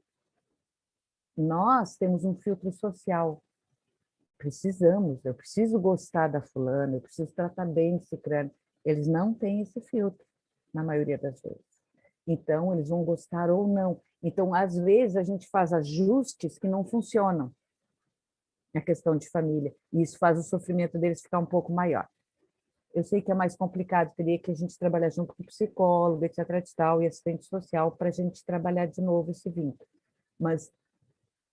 nós temos um filtro social. Precisamos, eu preciso gostar da fulana, eu preciso tratar bem de ciclano. Eles não têm esse filtro, na maioria das vezes. Então, eles vão gostar ou não. Então, às vezes, a gente faz ajustes que não funcionam na questão de família, e isso faz o sofrimento deles ficar um pouco maior. Eu sei que é mais complicado, teria que a gente trabalhar junto com o psicólogo, etc. e tal, e assistente social, para a gente trabalhar de novo esse vínculo. Mas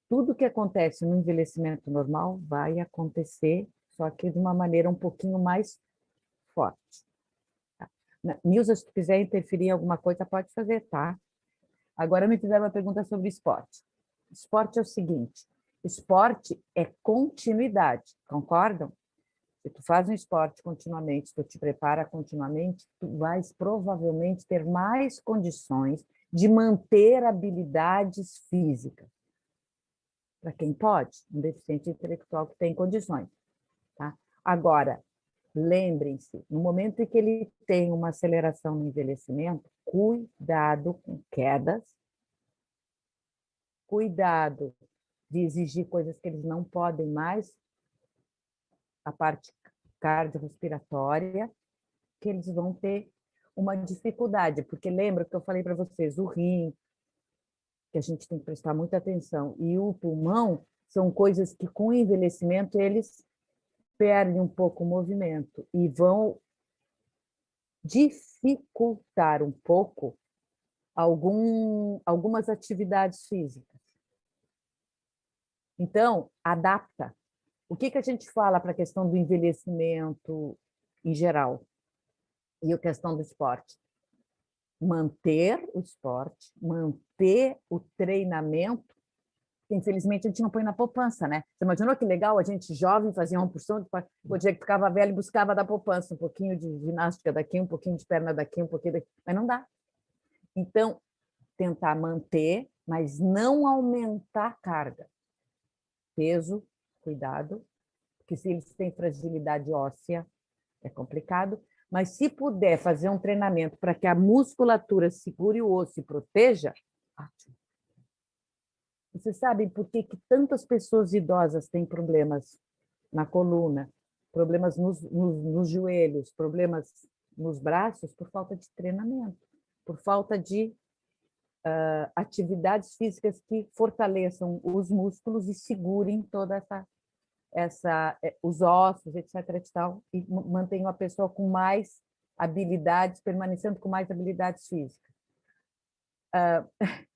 tudo que acontece no envelhecimento normal vai acontecer, só que de uma maneira um pouquinho mais forte. Tá? Nilza, se tu quiser interferir em alguma coisa, pode fazer, tá? Agora me fizeram uma pergunta sobre esporte. Esporte é o seguinte, esporte é continuidade, concordam? Se tu faz um esporte continuamente, se tu te prepara continuamente, tu vais provavelmente ter mais condições de manter habilidades físicas. Para quem pode, um deficiente intelectual que tem condições. Tá? Agora, lembrem-se, no momento em que ele tem uma aceleração no envelhecimento, cuidado com quedas, cuidado de exigir coisas que eles não podem mais, a parte cardiorrespiratória, que eles vão ter uma dificuldade, porque lembra que eu falei para vocês, o rim, que a gente tem que prestar muita atenção, e o pulmão são coisas que, com o envelhecimento, eles perdem um pouco o movimento e vão dificultar um pouco algumas atividades físicas. Então, adapta. O que a gente fala para a questão do envelhecimento em geral e a questão do esporte? Manter o esporte, manter o treinamento. Infelizmente, a gente não põe na poupança, né? Você imaginou que legal a gente jovem fazia uma porção, o dia que ficava velho buscava da poupança, um pouquinho de ginástica daqui, um pouquinho de perna daqui, um pouquinho daqui, mas não dá. Então, tentar manter, mas não aumentar a carga. Peso, cuidado, porque se eles têm fragilidade óssea, é complicado, mas se puder fazer um treinamento para que a musculatura segure o osso e proteja, ótimo. Vocês sabem por que tantas pessoas idosas têm problemas na coluna, problemas nos joelhos, problemas nos braços? Por falta de treinamento, por falta de atividades físicas que fortaleçam os músculos e segurem toda os ossos, etc. e mantenham a pessoa com mais habilidades, permanecendo com mais habilidades físicas.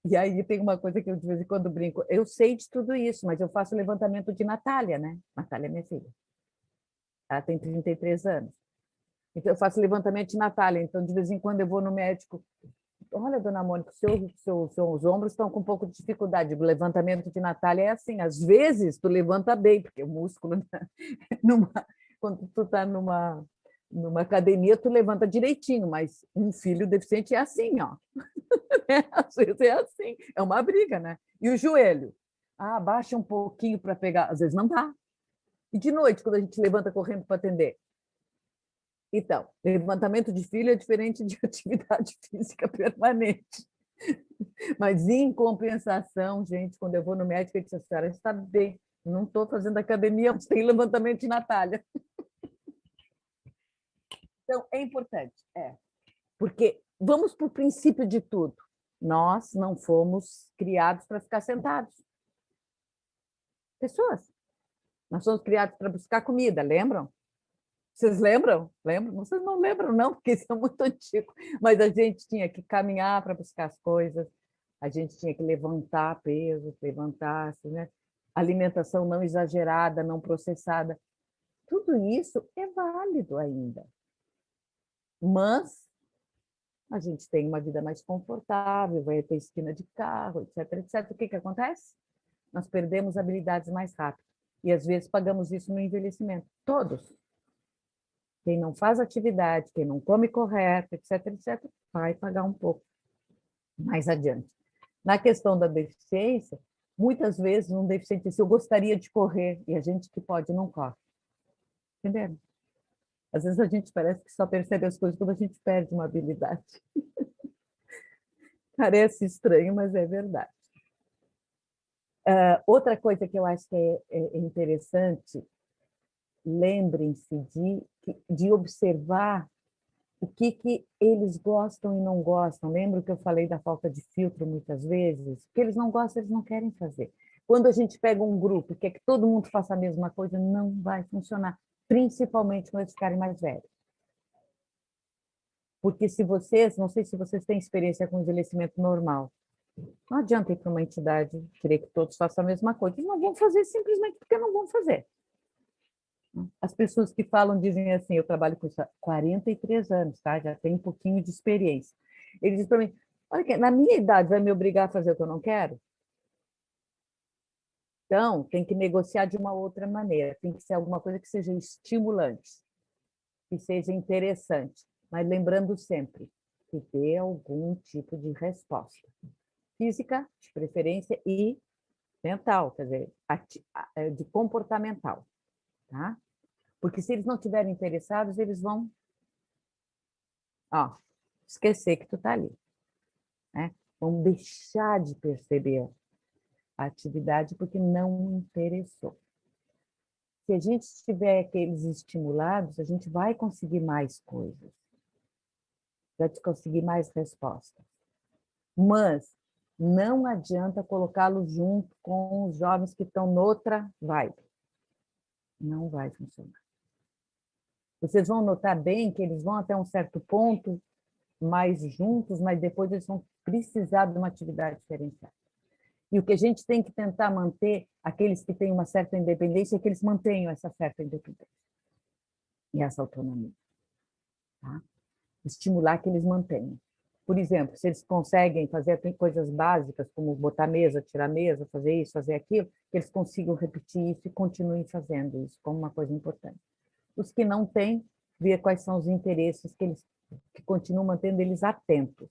E aí tem uma coisa que eu de vez em quando brinco, eu sei de tudo isso, mas eu faço levantamento de Natália, né? Natália é minha filha. Ela tem 33 anos. Então eu faço levantamento de Natália, então de vez em quando eu vou no médico, olha, dona Mônica, seus ombros estão com um pouco de dificuldade. O levantamento de Natália é assim, às vezes tu levanta bem, porque o músculo, quando tu está numa academia, tu levanta direitinho, mas um filho deficiente é assim, ó. Às vezes é assim, é uma briga, né? E o joelho? Baixa um pouquinho para pegar, às vezes não dá. E de noite, quando a gente levanta correndo para atender? Então, levantamento de filho é diferente de atividade física permanente. Mas, em compensação, gente, quando eu vou no médico, ele diz, a senhora está bem, não estou fazendo academia, mas tem levantamento de Natália. Então, é importante, porque vamos para o princípio de tudo. Nós não fomos criados para ficar sentados. Pessoas. Nós somos criados para buscar comida, lembram? Vocês lembram? Lembram? Vocês não lembram, não, porque isso é muito antigo. Mas a gente tinha que caminhar para buscar as coisas, a gente tinha que levantar peso, levantar-se, né? Alimentação não exagerada, não processada. Tudo isso é válido ainda. Mas a gente tem uma vida mais confortável, vai ter esquina de carro, etc, etc. O que acontece? Nós perdemos habilidades mais rápido. E, às vezes, pagamos isso no envelhecimento. Todos. Quem não faz atividade, quem não come correto, etc, etc, vai pagar um pouco mais adiante. Na questão da deficiência, muitas vezes um deficiente diz, eu gostaria de correr, e a gente que pode não corre. Entenderam? Às vezes a gente parece que só percebe as coisas quando a gente perde uma habilidade. Parece estranho, mas é verdade. Outra coisa que eu acho que é interessante, lembrem-se de observar o que eles gostam e não gostam. Lembra que eu falei da falta de filtro muitas vezes? O que eles não gostam, eles não querem fazer. Quando a gente pega um grupo e quer que todo mundo faça a mesma coisa, não vai funcionar, principalmente quando eles ficarem mais velhos. Porque se vocês, não sei se vocês têm experiência com envelhecimento normal, não adianta ir para uma entidade querer que todos façam a mesma coisa. Eles não vão fazer simplesmente porque não vão fazer. As pessoas que falam dizem assim, eu trabalho com isso há 43 anos, tá? Já tenho um pouquinho de experiência. Eles dizem para mim, olha, na minha idade vai me obrigar a fazer o que eu não quero? Então, tem que negociar de uma outra maneira, tem que ser alguma coisa que seja estimulante, que seja interessante, mas lembrando sempre que dê algum tipo de resposta. Física, de preferência, e mental, quer dizer, de comportamental, tá? Porque se eles não estiverem interessados, eles vão esquecer que tu está ali, né? Vão deixar de perceber a atividade porque não interessou. Se a gente tiver aqueles estimulados, a gente vai conseguir mais coisas, vai conseguir mais respostas. Mas não adianta colocá-los junto com os jovens que estão noutra vibe. Não vai funcionar. Vocês vão notar bem que eles vão até um certo ponto mais juntos, mas depois eles vão precisar de uma atividade diferenciada. E o que a gente tem que tentar manter, aqueles que têm uma certa independência, é que eles mantenham essa certa independência e essa autonomia. Tá? Estimular que eles mantenham. Por exemplo, se eles conseguem fazer coisas básicas, como botar mesa, tirar mesa, fazer isso, fazer aquilo, que eles consigam repetir isso e continuem fazendo isso como uma coisa importante. Os que não têm, ver quais são os interesses que continuam mantendo eles atentos.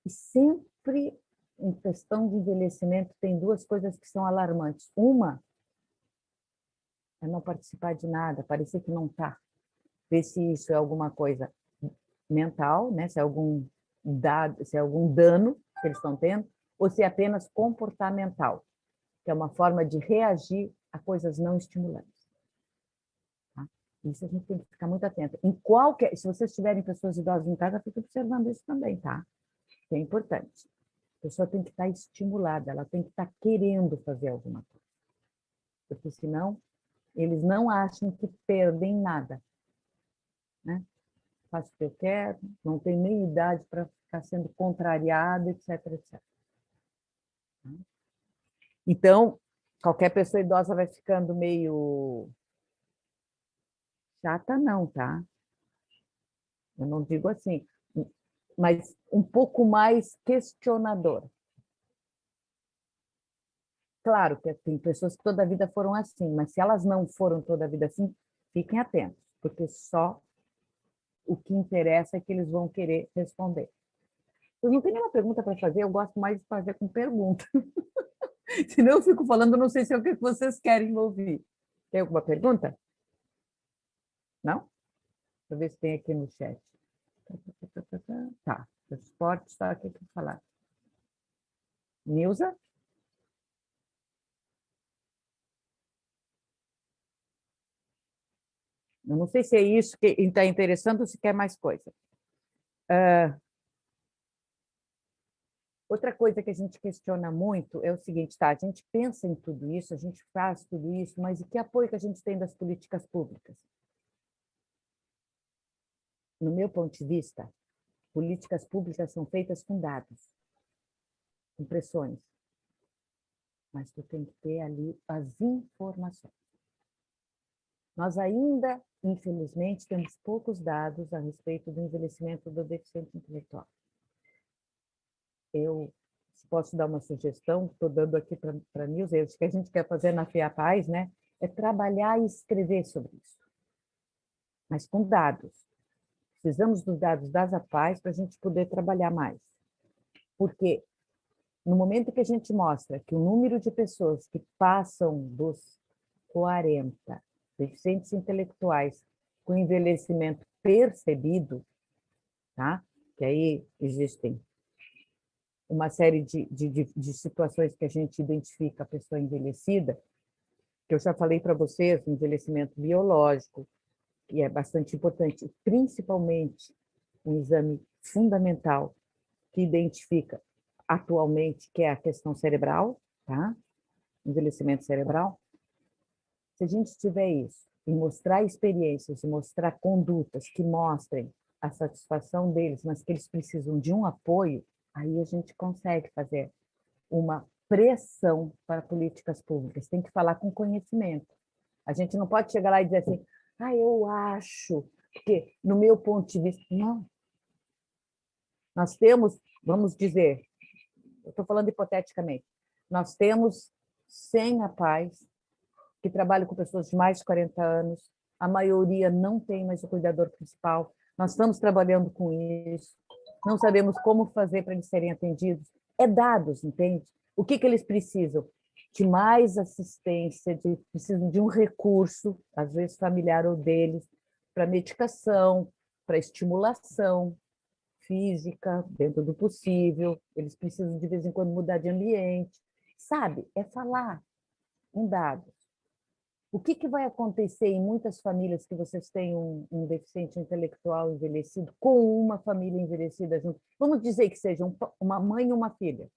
E sempre, em questão de envelhecimento, tem duas coisas que são alarmantes. Uma é não participar de nada, parecer que não está. Ver se isso é alguma coisa mental, né? Se é algum dado, se é algum dano que eles estão tendo, ou se é apenas comportamental, que é uma forma de reagir a coisas não estimulantes. Tá? Isso a gente tem que ficar muito atento. Se vocês tiverem pessoas idosas em casa, fique observando isso também, tá? Que é importante. A pessoa tem que estar estimulada, ela tem que estar querendo fazer alguma coisa. Porque senão, eles não acham que perdem nada. Né? Faço o que eu quero, não tenho nem idade para ficar sendo contrariado, etc, etc. Então, qualquer pessoa idosa vai ficando meio chata, não, tá? Eu não digo assim, mas um pouco mais questionadora. Claro que tem pessoas que toda a vida foram assim, mas se elas não foram toda a vida assim, fiquem atentos, porque só o que interessa é que eles vão querer responder. Eu não tenho nenhuma pergunta para fazer, eu gosto mais de fazer com pergunta. Senão eu fico falando, não sei se é o que vocês querem ouvir. Tem alguma pergunta? Não? Deixa eu ver se tem aqui no chat. Tá, esporte, só aqui para falar. Nilza? Eu não sei se é isso que está interessando ou se quer mais coisa. Outra coisa que a gente questiona muito é o seguinte, tá? A gente pensa em tudo isso, a gente faz tudo isso, mas e que apoio que a gente tem das políticas públicas? No meu ponto de vista, políticas públicas são feitas com dados, com pressões, mas tu tem que ter ali as informações. Nós ainda, infelizmente, temos poucos dados a respeito do envelhecimento do deficiente intelectual. Eu posso dar uma sugestão, estou dando aqui para a Nilza, o que a gente quer fazer na FIAPaz, né, é trabalhar e escrever sobre isso, mas com dados. Precisamos dos dados das APAES para a gente poder trabalhar mais. Porque no momento que a gente mostra que o número de pessoas que passam dos 40, deficientes intelectuais, com envelhecimento percebido, tá? Que aí existem uma série de situações que a gente identifica a pessoa envelhecida, que eu já falei para vocês, o envelhecimento biológico, que é bastante importante, principalmente um exame fundamental que identifica atualmente, que é a questão cerebral, tá? Envelhecimento cerebral. Se a gente tiver isso, e mostrar experiências, e mostrar condutas que mostrem a satisfação deles, mas que eles precisam de um apoio, aí a gente consegue fazer uma pressão para políticas públicas. Tem que falar com conhecimento. A gente não pode chegar lá e dizer assim, eu acho, porque no meu ponto de vista, não. Nós temos, vamos dizer, eu estou falando hipoteticamente, nós temos 100 APAES que trabalham com pessoas de mais de 40 anos, a maioria não tem mais o cuidador principal, nós estamos trabalhando com isso, não sabemos como fazer para eles serem atendidos. É dados, entende? O que eles precisam? De mais assistência, precisam de um recurso, às vezes familiar ou deles, para medicação, para estimulação física, dentro do possível, eles precisam de vez em quando mudar de ambiente. Sabe? É falar em dados. O que vai acontecer em muitas famílias que vocês têm um deficiente intelectual envelhecido com uma família envelhecida junto? Vamos dizer que seja uma mãe e uma filha.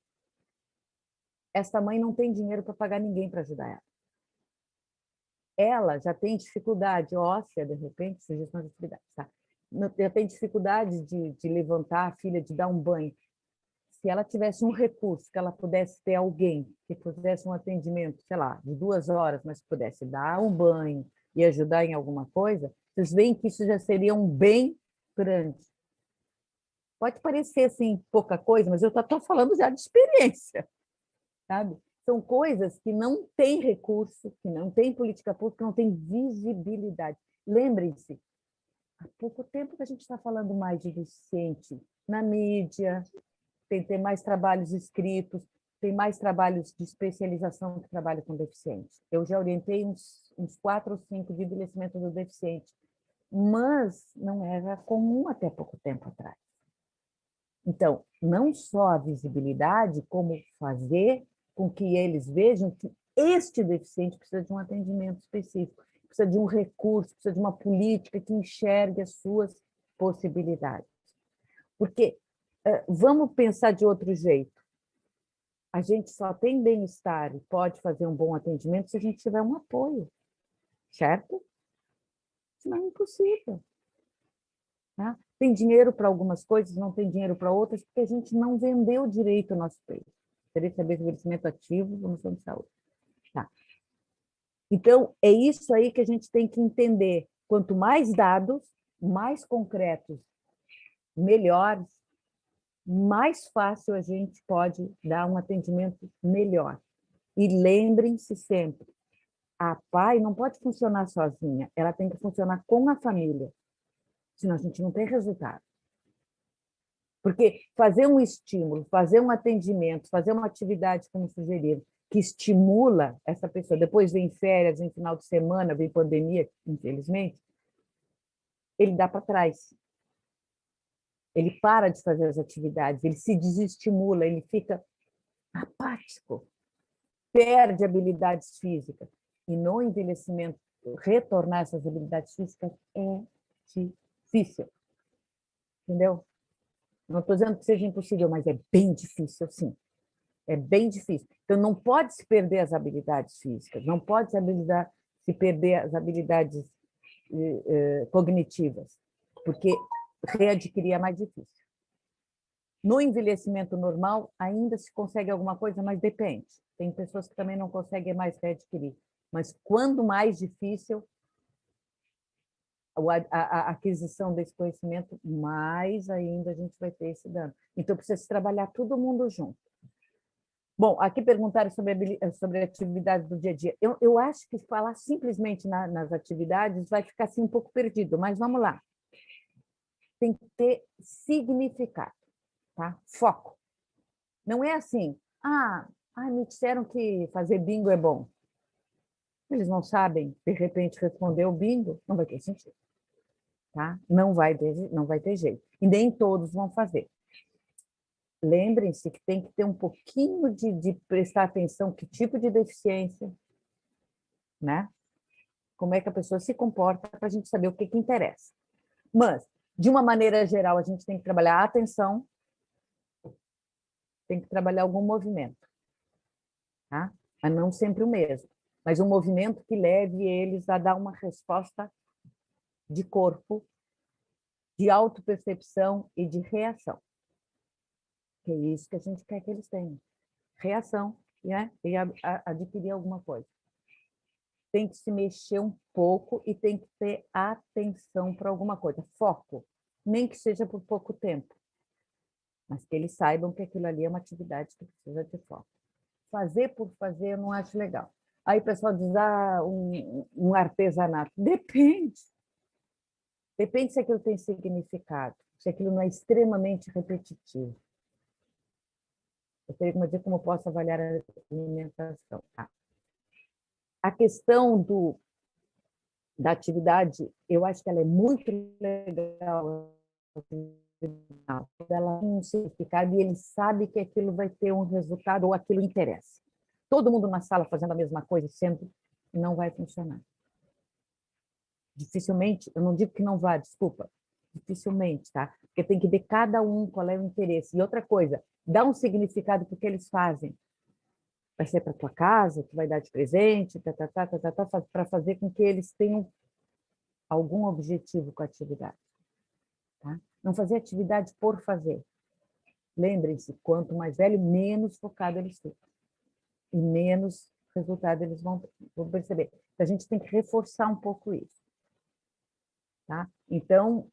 Essa mãe não tem dinheiro para pagar ninguém para ajudar ela. Ela já tem dificuldade óssea, de repente, sugestão de atividade, tá? Já tem dificuldade de levantar a filha, de dar um banho. Se ela tivesse um recurso, que ela pudesse ter alguém que fizesse um atendimento, sei lá, de 2 horas, mas que pudesse dar um banho e ajudar em alguma coisa, vocês veem que isso já seria um bem grande. Pode parecer assim pouca coisa, mas eu estou falando já de experiência, sabe? São coisas que não têm recurso, que não têm política pública, que não têm visibilidade. Lembrem-se, há pouco tempo que a gente está falando mais de deficiente na mídia, tem mais trabalhos escritos, tem mais trabalhos de especialização que trabalham com deficientes. Eu já orientei uns 4 ou 5 de envelhecimento do deficiente, mas não era comum até pouco tempo atrás. Então, não só a visibilidade, como fazer com que eles vejam que este deficiente precisa de um atendimento específico, precisa de um recurso, precisa de uma política que enxergue as suas possibilidades. Porque vamos pensar de outro jeito. A gente só tem bem-estar e pode fazer um bom atendimento se a gente tiver um apoio, certo? Senão é impossível. Tá? Tem dinheiro para algumas coisas, não tem dinheiro para outras, porque a gente não vendeu direito o nosso país. Teria que saber envelhecimento ativo, promoção de saúde. Tá. Então, é isso aí que a gente tem que entender. Quanto mais dados, mais concretos, melhores, mais fácil a gente pode dar um atendimento melhor. E lembrem-se sempre, a PAI não pode funcionar sozinha, ela tem que funcionar com a família, senão a gente não tem resultado. Porque fazer um estímulo, fazer um atendimento, fazer uma atividade, como sugeriram, que estimula essa pessoa, depois vem férias, vem final de semana, vem pandemia, infelizmente, ele dá para trás. Ele para de fazer as atividades, ele se desestimula, ele fica apático, perde habilidades físicas. E no envelhecimento, retornar essas habilidades físicas é difícil. Entendeu? Não estou dizendo que seja impossível, mas é bem difícil, sim. É bem difícil. Então, não pode se perder as habilidades físicas, não pode se perder as habilidades cognitivas, porque readquirir é mais difícil. No envelhecimento normal, ainda se consegue alguma coisa, mas depende. Tem pessoas que também não conseguem mais readquirir. Mas quando mais difícil a aquisição desse conhecimento, mais ainda a gente vai ter esse dano. Então, precisa se trabalhar todo mundo junto. Bom, aqui perguntaram sobre atividades do dia a dia. Eu acho que falar simplesmente nas atividades vai ficar assim um pouco perdido, mas vamos lá. Tem que ter significado, tá? Foco. Não é assim, me disseram que fazer bingo é bom. Eles não sabem, de repente, responder o bingo, não vai ter sentido. Tá? Não vai ter jeito. E nem todos vão fazer. Lembrem-se que tem que ter um pouquinho de prestar atenção que tipo de deficiência, né? Como é que a pessoa se comporta para a gente saber o que interessa. Mas, de uma maneira geral, a gente tem que trabalhar a atenção, tem que trabalhar algum movimento, tá? Mas não sempre o mesmo. Mas um movimento que leve eles a dar uma resposta de corpo, de autopercepção e de reação. Que é isso que a gente quer que eles tenham. Reação, né? E adquirir alguma coisa. Tem que se mexer um pouco e tem que ter atenção para alguma coisa. Foco, nem que seja por pouco tempo. Mas que eles saibam que aquilo ali é uma atividade que precisa de foco. Fazer por fazer eu não acho legal. Aí o pessoal diz, um artesanato. Depende. Depende se aquilo tem significado, se aquilo não é extremamente repetitivo. Eu teria que dizer como eu posso avaliar a alimentação. Tá? A questão da atividade, eu acho que ela é muito legal. Ela tem um significado e ele sabe que aquilo vai ter um resultado ou aquilo interessa. Todo mundo na sala fazendo a mesma coisa, sendo e não vai funcionar. Dificilmente, eu não digo que não vá, desculpa, dificilmente, tá? Porque tem que ver cada um qual é o interesse. E outra coisa, dá um significado para o que eles fazem. Vai ser para tua casa, tu vai dar de presente, para fazer com que eles tenham algum objetivo com a atividade. Tá? Não fazer atividade por fazer. Lembrem-se, quanto mais velho, menos focado eles ficam. E menos resultado eles vão perceber. Então, a gente tem que reforçar um pouco isso. Tá? Então,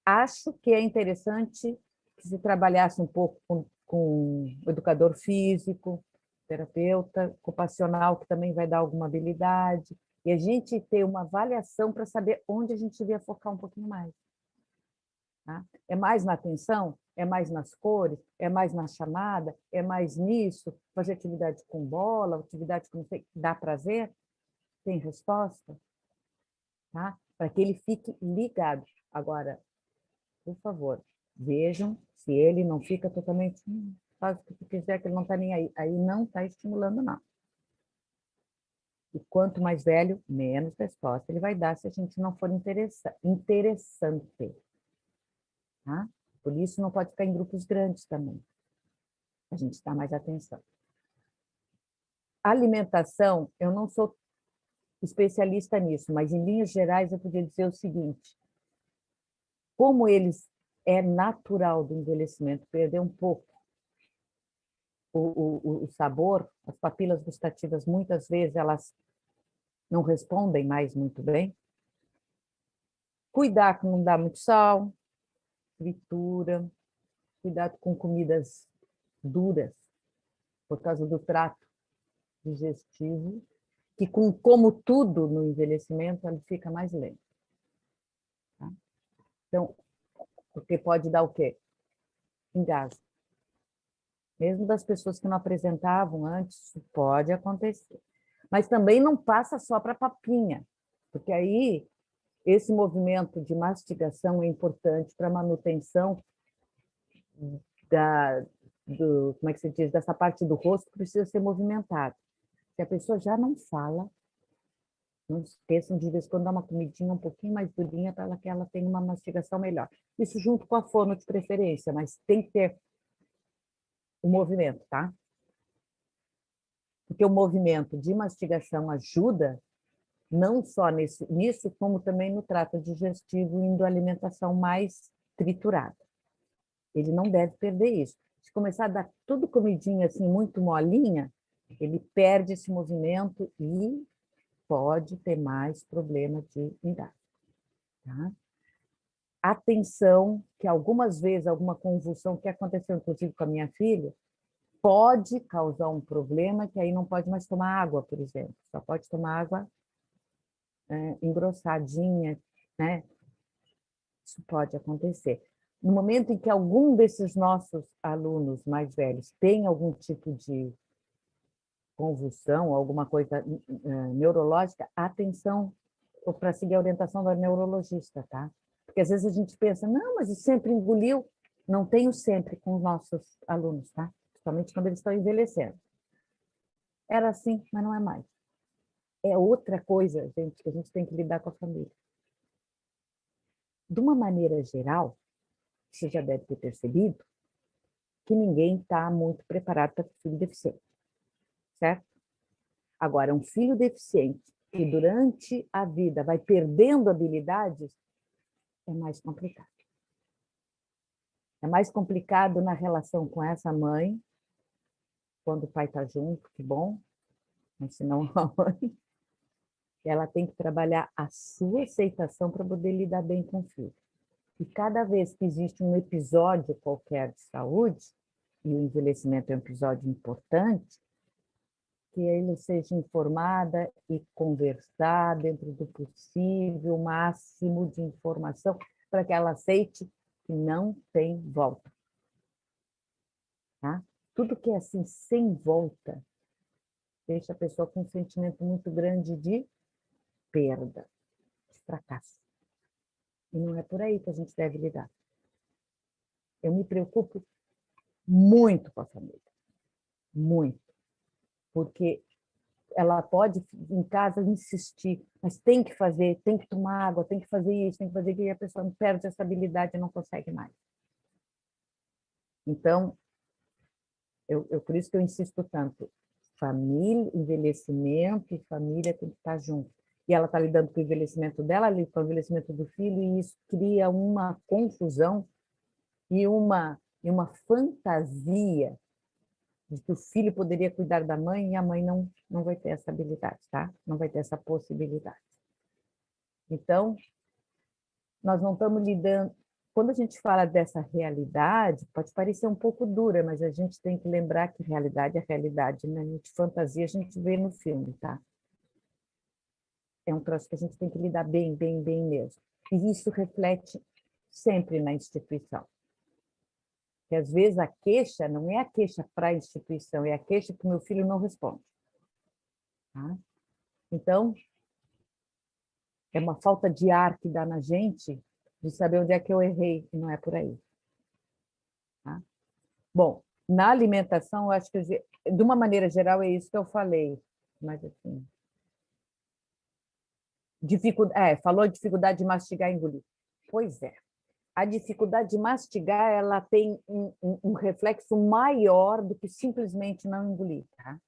acho que é interessante que se trabalhasse um pouco com o educador físico, terapeuta ocupacional, que também vai dar alguma habilidade, e a gente ter uma avaliação para saber onde a gente devia focar um pouquinho mais. Tá? É mais na atenção? É mais nas cores? É mais na chamada? É mais nisso? Fazer atividade com bola, atividade que não sei, dá prazer? Tem resposta? Tá? Para que ele fique ligado. Agora, por favor, vejam se ele não fica totalmente, faz o que tu quiser, que ele não está nem aí. Aí não está estimulando, não. E quanto mais velho, menos resposta ele vai dar se a gente não for interessante. Tá? Por isso não pode ficar em grupos grandes também. A gente dá mais atenção. Alimentação, eu não sou especialista nisso, mas em linhas gerais eu podia dizer o seguinte: como eles é natural do envelhecimento perder um pouco o sabor, as papilas gustativas muitas vezes elas não respondem mais muito bem. Cuidar com não dar muito sal, fritura, cuidado com comidas duras, por causa do trato digestivo, que como tudo no envelhecimento, ele fica mais lento. Tá? Então, porque pode dar o quê? Engasgo. Mesmo das pessoas que não apresentavam antes, isso pode acontecer. Mas também não passa só para papinha, porque aí esse movimento de mastigação é importante para a manutenção como é que se diz, dessa parte do rosto que precisa ser movimentada. Se a pessoa já não fala, não esqueçam de vez em quando dar uma comidinha um pouquinho mais durinha para que ela tenha uma mastigação melhor. Isso junto com a fono de preferência, mas tem que ter o movimento, tá? Porque o movimento de mastigação ajuda não só nisso, como também no trato digestivo, indo à alimentação mais triturada. Ele não deve perder isso. Se começar a dar tudo comidinha assim, muito molinha, ele perde esse movimento e pode ter mais problema de engasgo. Tá? Atenção, que algumas vezes alguma convulsão que aconteceu, inclusive com a minha filha, pode causar um problema que aí não pode mais tomar água, por exemplo. Só pode tomar água engrossadinha, né? Isso pode acontecer. No momento em que algum desses nossos alunos mais velhos tem algum tipo de convulsão, alguma coisa neurológica, atenção para seguir a orientação da neurologista, tá? Porque às vezes a gente pensa, não, mas sempre engoliu. Não tenho sempre com os nossos alunos, tá? Principalmente quando eles estão envelhecendo. Era assim, mas não é mais. É outra coisa, gente, que a gente tem que lidar com a família. De uma maneira geral, você já deve ter percebido que ninguém está muito preparado para ter filho deficiente, certo? Agora, um filho deficiente que durante a vida vai perdendo habilidades, é mais complicado. É mais complicado na relação com essa mãe, quando o pai está junto, que bom, mas se não a mãe, ela tem que trabalhar a sua aceitação para poder lidar bem com o filho. E cada vez que existe um episódio qualquer de saúde, e o envelhecimento é um episódio importante, que ele seja informada e conversar dentro do possível, o máximo de informação, para que ela aceite que não tem volta. Tá? Tudo que é assim, sem volta, deixa a pessoa com um sentimento muito grande de perda, de fracasso. E não é por aí que a gente deve lidar. Eu me preocupo muito com a família. Muito. Porque ela pode, em casa, insistir, mas tem que fazer, tem que tomar água, tem que fazer isso, tem que fazer aquilo, e a pessoa perde essa habilidade e não consegue mais. Então, por isso que eu insisto tanto, família, envelhecimento e família tem que estar junto. E ela está lidando com o envelhecimento dela, com o envelhecimento do filho, e isso cria uma confusão e uma fantasia de que o filho poderia cuidar da mãe e a mãe não vai ter essa habilidade, tá? Não vai ter essa possibilidade. Então, nós não estamos lidando... Quando a gente fala dessa realidade, pode parecer um pouco dura, mas a gente tem que lembrar que realidade é realidade, né? De fantasia a gente vê no filme, tá? É um troço que a gente tem que lidar bem, bem, bem mesmo. E isso reflete sempre na instituição. Que às vezes a queixa não é a queixa para a instituição, é a queixa que o meu filho não responde. Tá? Então, é uma falta de ar que dá na gente de saber onde é que eu errei, e não é por aí. Tá? Bom, na alimentação, eu acho que, de uma maneira geral, é isso que eu falei. Mas, assim, falou dificuldade de mastigar e engolir. Pois é. A dificuldade de mastigar, ela tem um reflexo maior do que simplesmente não engolir, tá?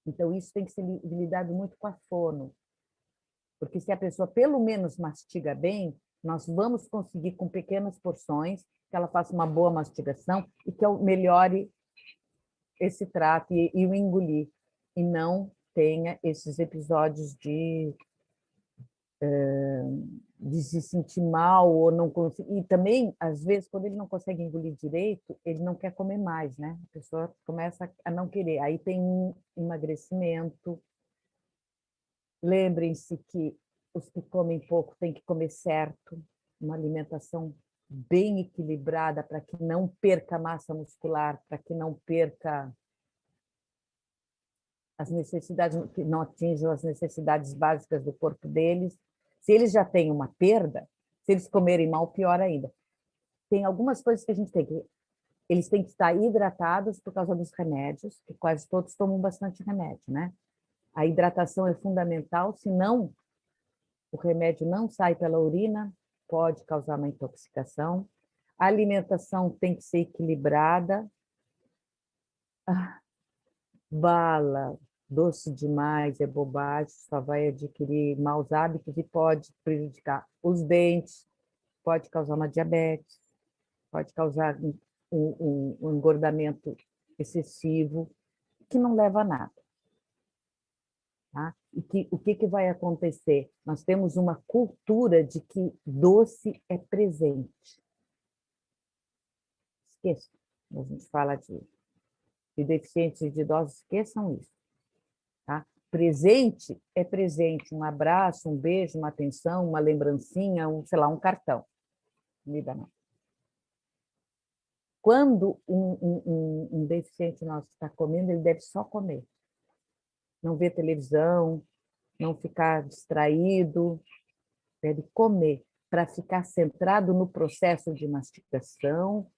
Então, isso tem que ser lidado muito com a fono, porque se a pessoa pelo menos mastiga bem, nós vamos conseguir, com pequenas porções, que ela faça uma boa mastigação e que eu melhore esse trato e o engolir, e não tenha esses episódios de se sentir mal ou não conseguir. E também, às vezes, quando ele não consegue engolir direito, ele não quer comer mais, né? A pessoa começa a não querer. Aí tem um emagrecimento. Lembrem-se que os que comem pouco têm que comer certo, uma alimentação bem equilibrada para que não perca massa muscular, para que não perca as necessidades, que não atinjam as necessidades básicas do corpo deles. Se eles já têm uma perda, se eles comerem mal, pior ainda. Tem algumas coisas que a gente tem que... Eles têm que estar hidratados por causa dos remédios, que quase todos tomam bastante remédio, né? A hidratação é fundamental, senão o remédio não sai pela urina, pode causar uma intoxicação. A alimentação tem que ser equilibrada. Bala, doce demais, é bobagem, só vai adquirir maus hábitos e pode prejudicar os dentes, pode causar uma diabetes, pode causar um engordamento excessivo, que não leva a nada. Tá? E o que vai acontecer? Nós temos uma cultura de que doce é presente. Esqueça, a gente fala de deficientes e de idosos, esqueçam isso. Tá? Presente é presente, um abraço, um beijo, uma atenção, uma lembrancinha, sei lá, um cartão. Comida não. Quando um deficiente nosso está comendo, ele deve só comer. Não ver televisão, não ficar distraído, deve comer para ficar centrado no processo de mastigação,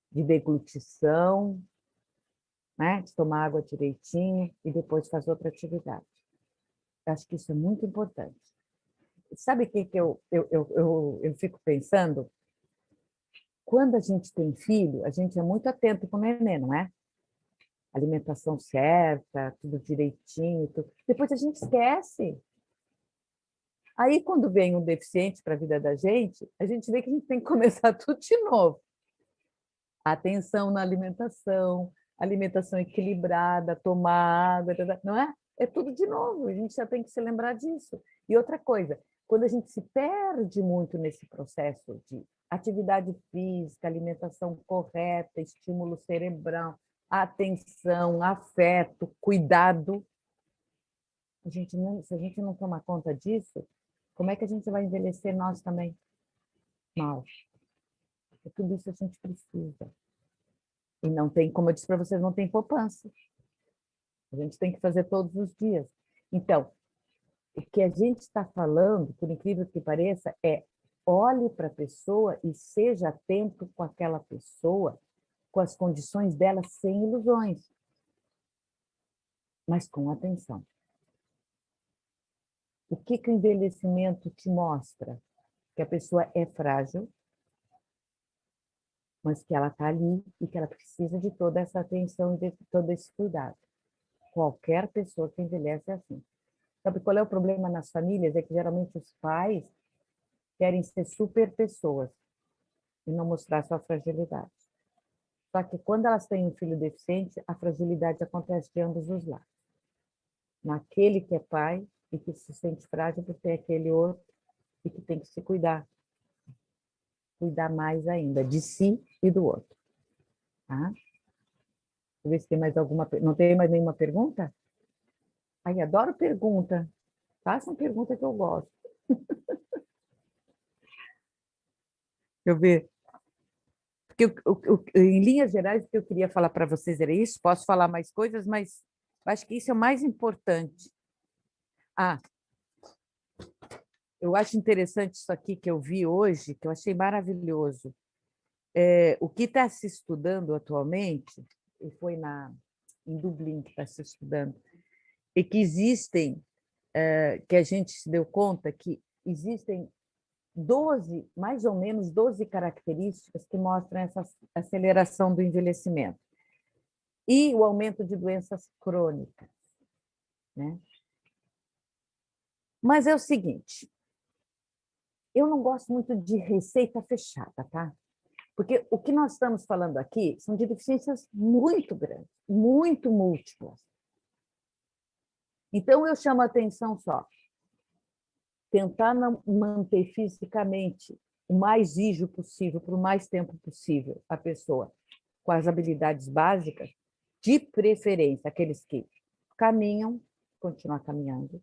de deglutição, né? De tomar água direitinho e depois fazer outra atividade. Eu acho que isso é muito importante. Sabe o que eu fico pensando? Quando a gente tem filho, a gente é muito atento com o neném, não é? Alimentação certa, tudo direitinho. Tudo. Depois a gente esquece. Aí, quando vem um deficiente para a vida da gente, a gente vê que a gente tem que começar tudo de novo. Atenção na alimentação, alimentação equilibrada, tomar água, não é? É tudo de novo, a gente já tem que se lembrar disso. E outra coisa, quando a gente se perde muito nesse processo de atividade física, alimentação correta, estímulo cerebral, atenção, afeto, cuidado, se a gente não tomar conta disso, como é que a gente vai envelhecer nós também? Mal. Porque tudo isso a gente precisa. E não tem, como eu disse para vocês, não tem poupança. A gente tem que fazer todos os dias. Então, o que a gente está falando, por incrível que pareça, é olhe para a pessoa e seja atento com aquela pessoa, com as condições dela, sem ilusões. mas com atenção. O que o envelhecimento te mostra? Que a pessoa é frágil, mas que ela está ali e que ela precisa de toda essa atenção e de todo esse cuidado. Qualquer pessoa que envelhece é assim. Sabe qual é o problema nas famílias? É que geralmente os pais querem ser super pessoas e não mostrar sua fragilidade. Só que quando elas têm um filho deficiente, a fragilidade acontece de ambos os lados. Naquele que é pai e que se sente frágil por ter aquele outro e que tem que se cuidar. Cuidar mais ainda de si e do outro. Tá? Deixa eu ver se tem mais alguma... Não tem mais nenhuma pergunta? Ai, adoro pergunta. Façam pergunta que eu gosto. Deixa eu ver. Porque, em linhas gerais, o que eu queria falar para vocês era isso. Posso falar mais coisas, mas acho que isso é o mais importante. Ah, eu acho interessante isso aqui que eu vi hoje, que eu achei maravilhoso. O que está se estudando atualmente, e foi em Dublin que está se estudando, e que existem, que a gente se deu conta que existem 12, mais ou menos 12 características que mostram essa aceleração do envelhecimento e o aumento de doenças crônicas, né? Mas é o seguinte, eu não gosto muito de receita fechada, tá? Porque o que nós estamos falando aqui são de deficiências muito grandes, muito múltiplas. Então, eu chamo a atenção só. Tentar manter fisicamente o mais rígido possível, por o mais tempo possível, a pessoa com as habilidades básicas, de preferência, aqueles que caminham, continuar caminhando,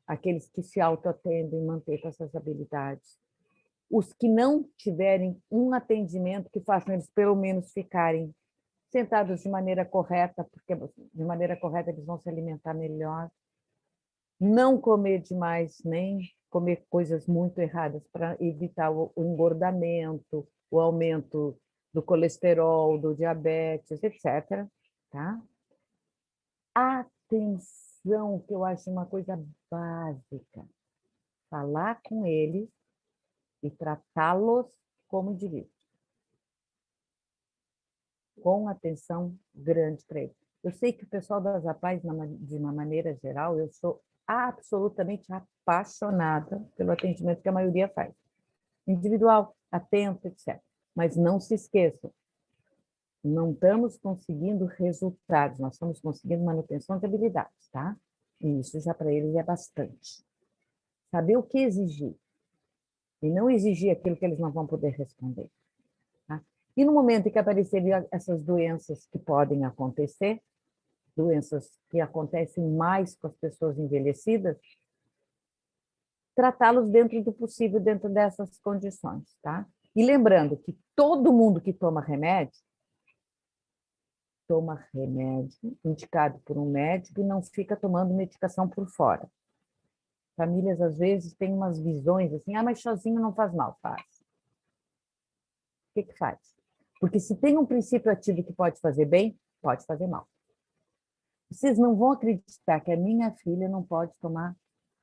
aqueles que se autoatendem, manter com essas habilidades, os que não tiverem um atendimento que façam eles pelo menos ficarem sentados de maneira correta, porque de maneira correta eles vão se alimentar melhor, não comer demais, nem comer coisas muito erradas para evitar o engordamento, o aumento do colesterol, do diabetes, etc. Tá? Atenção, que eu acho uma coisa básica. Falar com eles e tratá-los como indivíduos. Com atenção grande para eles. Eu sei que o pessoal das APAES, de uma maneira geral, eu sou absolutamente apaixonada pelo atendimento que a maioria faz. Individual, atento, etc. Mas não se esqueçam, não estamos conseguindo resultados, nós estamos conseguindo manutenção de habilidades, tá? E isso já para eles é bastante. Saber o que exigir e não exigir aquilo que eles não vão poder responder. Tá? E no momento em que aparecerem essas doenças que podem acontecer, doenças que acontecem mais com as pessoas envelhecidas, tratá-los dentro do possível, dentro dessas condições, tá? E lembrando que todo mundo que toma remédio indicado por um médico e não fica tomando medicação por fora. Famílias, às vezes, têm umas visões assim, mas chazinho não faz mal, faz. O que faz? Porque se tem um princípio ativo que pode fazer bem, pode fazer mal. Vocês não vão acreditar que a minha filha não pode tomar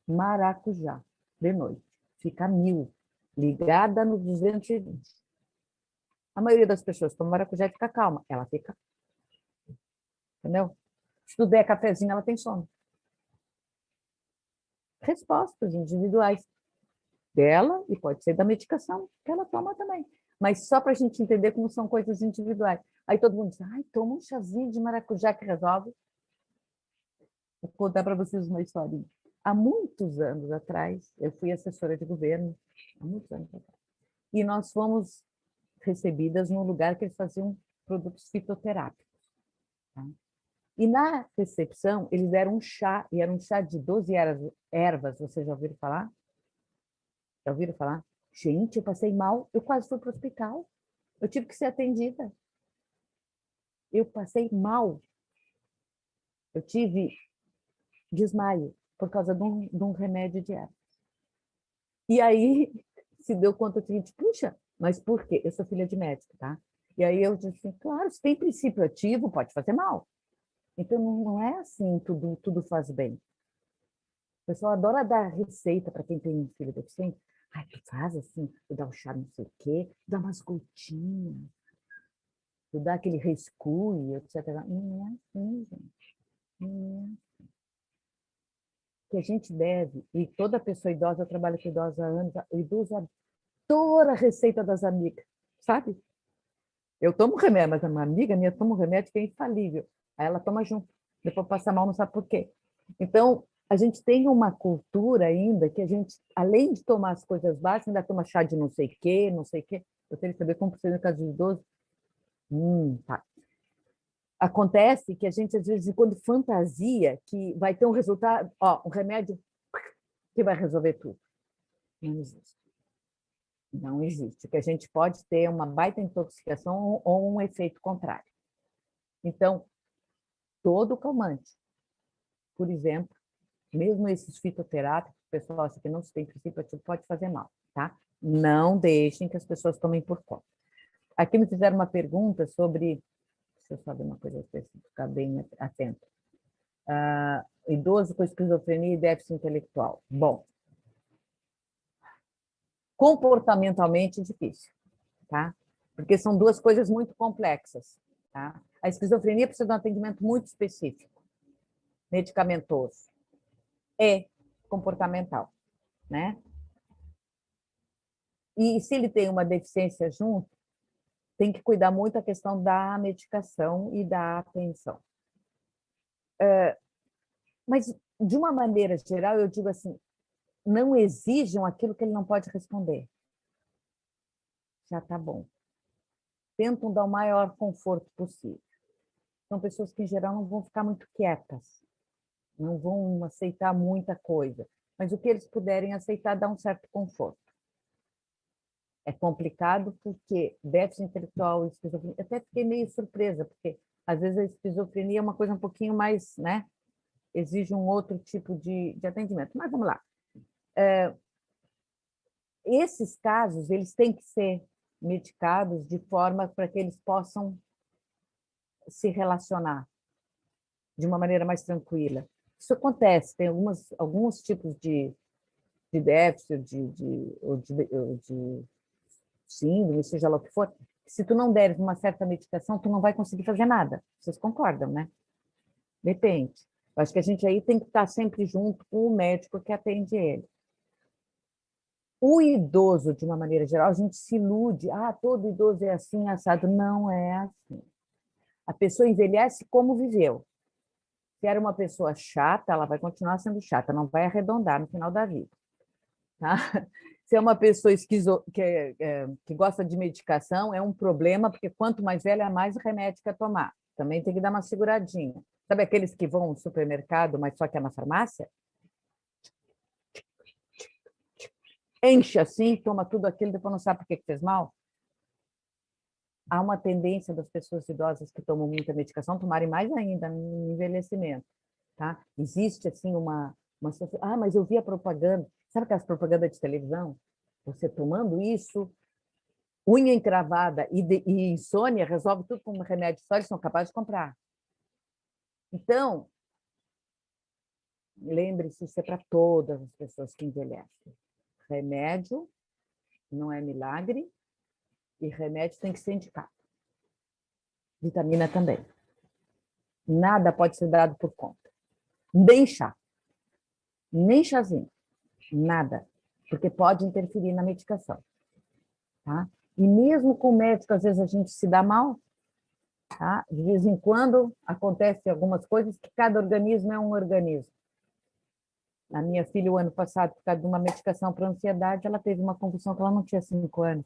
maracujá de noite. Fica 1000, ligada no 220. A maioria das pessoas toma maracujá e fica calma. Ela fica... Entendeu? Se tu der cafezinho, ela tem sono. Respostas individuais dela, e pode ser da medicação que ela toma também. Mas só para a gente entender como são coisas individuais. Aí todo mundo diz, toma um chazinho de maracujá que resolve. Vou contar para vocês uma história. Há muitos anos atrás, eu fui assessora de governo, há muitos anos atrás, e nós fomos recebidas num lugar que eles faziam produtos fitoterápicos. Tá? E na recepção, eles deram um chá, e era um chá de 12 ervas, vocês já ouviram falar? Já ouviram falar? Gente, eu passei mal, eu quase fui para o hospital. Eu tive que ser atendida. Eu passei mal. Eu tive desmaio por causa de um remédio de erva. E aí se deu conta do seguinte, puxa, mas por quê? Eu sou filha de médico, tá? E aí eu disse assim, claro, se tem princípio ativo, pode fazer mal. Então, não é assim, tudo faz bem. O pessoal adora dar receita para quem tem um filho deficiente. Ai, tu faz assim, tu dá o chá não sei o quê, tu dá umas gotinhas, tu dá aquele rescue, etc. Não é assim, gente. Não é. Que a gente deve, e toda pessoa idosa, eu trabalho com idosa há anos, o idoso adora a receita das amigas, sabe? Eu tomo remédio, mas uma amiga minha toma um remédio que é infalível. Aí ela toma junto, depois passa mal, não sabe por quê. Então, a gente tem uma cultura ainda que a gente, além de tomar as coisas básicas, ainda toma chá de não sei o quê, não sei o quê. Eu queria saber como precisa no caso dos idosos. Tá. Acontece que a gente, às vezes, quando fantasia que vai ter um resultado, um remédio que vai resolver tudo. Não existe. Não existe. Que a gente pode ter uma baita intoxicação ou um efeito contrário. Então, todo calmante, por exemplo, mesmo esses fitoterápicos, o pessoal acha que não se tem princípio ativo, pode fazer mal, tá? Não deixem que as pessoas tomem por conta. Aqui me fizeram uma pergunta sobre, deixa eu saber uma coisa específica, ficar bem atento. Idoso com esquizofrenia e déficit intelectual. Bom, comportamentalmente difícil, tá? Porque são duas coisas muito complexas, tá? A esquizofrenia precisa de um atendimento muito específico, medicamentoso e comportamental, né? E se ele tem uma deficiência junto, tem que cuidar muito da questão da medicação e da atenção. Mas, de uma maneira geral, eu digo assim, não exijam aquilo que ele não pode responder. Já está bom. Tentam dar o maior conforto possível. São pessoas que, em geral, não vão ficar muito quietas, não vão aceitar muita coisa, mas o que eles puderem aceitar dá um certo conforto. É complicado porque déficit intelectual e esquizofrenia, até fiquei meio surpresa, porque às vezes a esquizofrenia é uma coisa um pouquinho mais, né, exige um outro tipo de atendimento. Mas vamos lá. Esses casos, eles têm que ser medicados de forma para que eles possam se relacionar de uma maneira mais tranquila. Isso acontece, tem alguns tipos de déficit, ou de síndrome, seja lá o que for, se tu não deres uma certa medicação, tu não vai conseguir fazer nada. Vocês concordam, né? Depende. Eu acho que a gente aí tem que estar sempre junto com o médico que atende ele. O idoso, de uma maneira geral, a gente se ilude. Todo idoso é assim, assado. Não é assim. A pessoa envelhece como viveu. Se era uma pessoa chata, ela vai continuar sendo chata, não vai arredondar no final da vida. Tá? Se é uma pessoa que gosta de medicação, é um problema, porque quanto mais velha, mais remédio quer tomar. Também tem que dar uma seguradinha. Sabe aqueles que vão no supermercado, mas só que é na farmácia? Enche assim, toma tudo aquilo, depois não sabe por que fez mal? Há uma tendência das pessoas idosas que tomam muita medicação tomarem mais ainda no envelhecimento. Tá? Existe assim mas eu vi a propaganda. Sabe aquelas propagandas de televisão? Você tomando isso, unha encravada e insônia, resolve tudo com um remédio só, eles são capazes de comprar. Então, lembre-se, isso é para todas as pessoas que envelhecem. Remédio não é milagre e remédio tem que ser indicado. Vitamina também. Nada pode ser dado por conta. Nem chá, nem chazinho, nada, porque pode interferir na medicação. Tá? E mesmo com o médico, às vezes a gente se dá mal, tá? De vez em quando acontecem algumas coisas que cada organismo é um organismo. A minha filha, o ano passado, por causa de uma medicação para ansiedade, ela teve uma convulsão que ela não tinha 5 anos.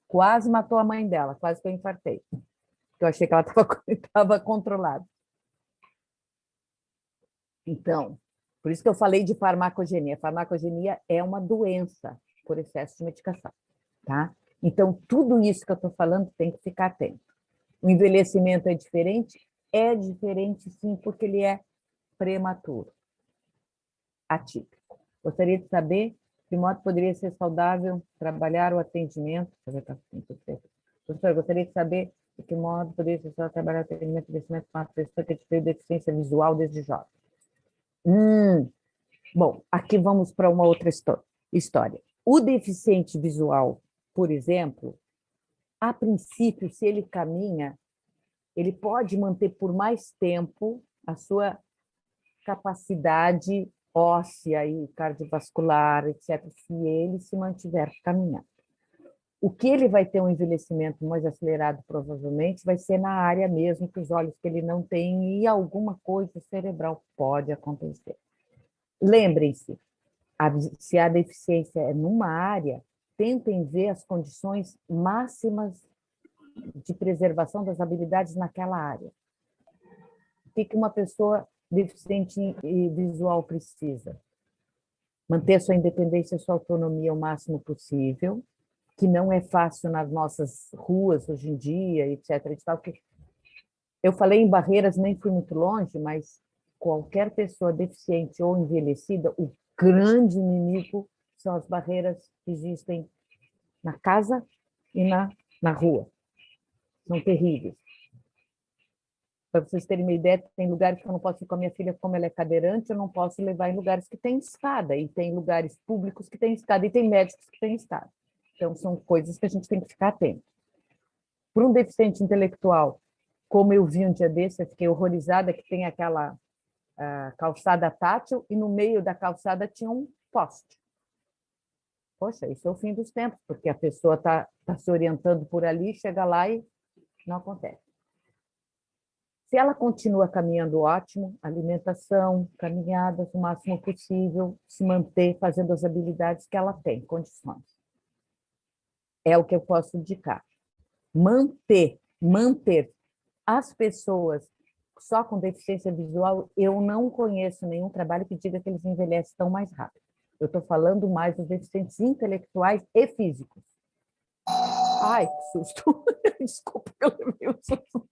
Quase matou a mãe dela, quase que eu infartei. Eu achei que ela estava controlada. Então, por isso que eu falei de farmacogenia. Farmacogenia é uma doença por excesso de medicação, tá? Então, tudo isso que eu estou falando tem que ficar atento. O envelhecimento é diferente? É diferente, sim, porque ele é prematuro, atípico. Gostaria de saber de modo poderia ser saudável trabalhar o atendimento. Professor, gostaria de saber de que modo poderia ser trabalhar o atendimento e crescimento com uma pessoa que tem deficiência visual desde jovem? Bom, aqui vamos para uma outra história. O deficiente visual, por exemplo, a princípio, se ele caminha, ele pode manter por mais tempo a sua capacidade óssea e cardiovascular, etc., se ele se mantiver caminhando. O que ele vai ter um envelhecimento mais acelerado, provavelmente, vai ser na área mesmo que os olhos que ele não tem e alguma coisa cerebral pode acontecer. Lembrem-se, se a deficiência é numa área, tentem ver as condições máximas de preservação das habilidades naquela área. O que uma pessoa deficiente visual precisa? Manter sua independência, sua autonomia o máximo possível, que não é fácil nas nossas ruas hoje em dia, etc. Eu falei em barreiras, nem fui muito longe, mas qualquer pessoa deficiente ou envelhecida, o grande inimigo são as barreiras que existem na casa e na rua. São terríveis. Para vocês terem uma ideia, tem lugares que eu não posso ir com a minha filha, como ela é cadeirante, eu não posso levar em lugares que tem escada, e tem lugares públicos que tem escada, e tem médicos que têm escada. Então, são coisas que a gente tem que ficar atento. Para um deficiente intelectual, como eu vi um dia desse, eu fiquei horrorizada, que tem aquela calçada tátil, e no meio da calçada tinha um poste. Poxa, isso é o fim dos tempos, porque a pessoa está se orientando por ali, chega lá e não acontece. Se ela continua caminhando, ótimo, alimentação, caminhadas o máximo possível, se manter fazendo as habilidades que ela tem, condições. É o que eu posso indicar. Manter as pessoas só com deficiência visual, eu não conheço nenhum trabalho que diga que eles envelhecem tão mais rápido. Eu estou falando mais dos deficientes intelectuais e físicos. Ai, que susto! Desculpa, eu levei um susto.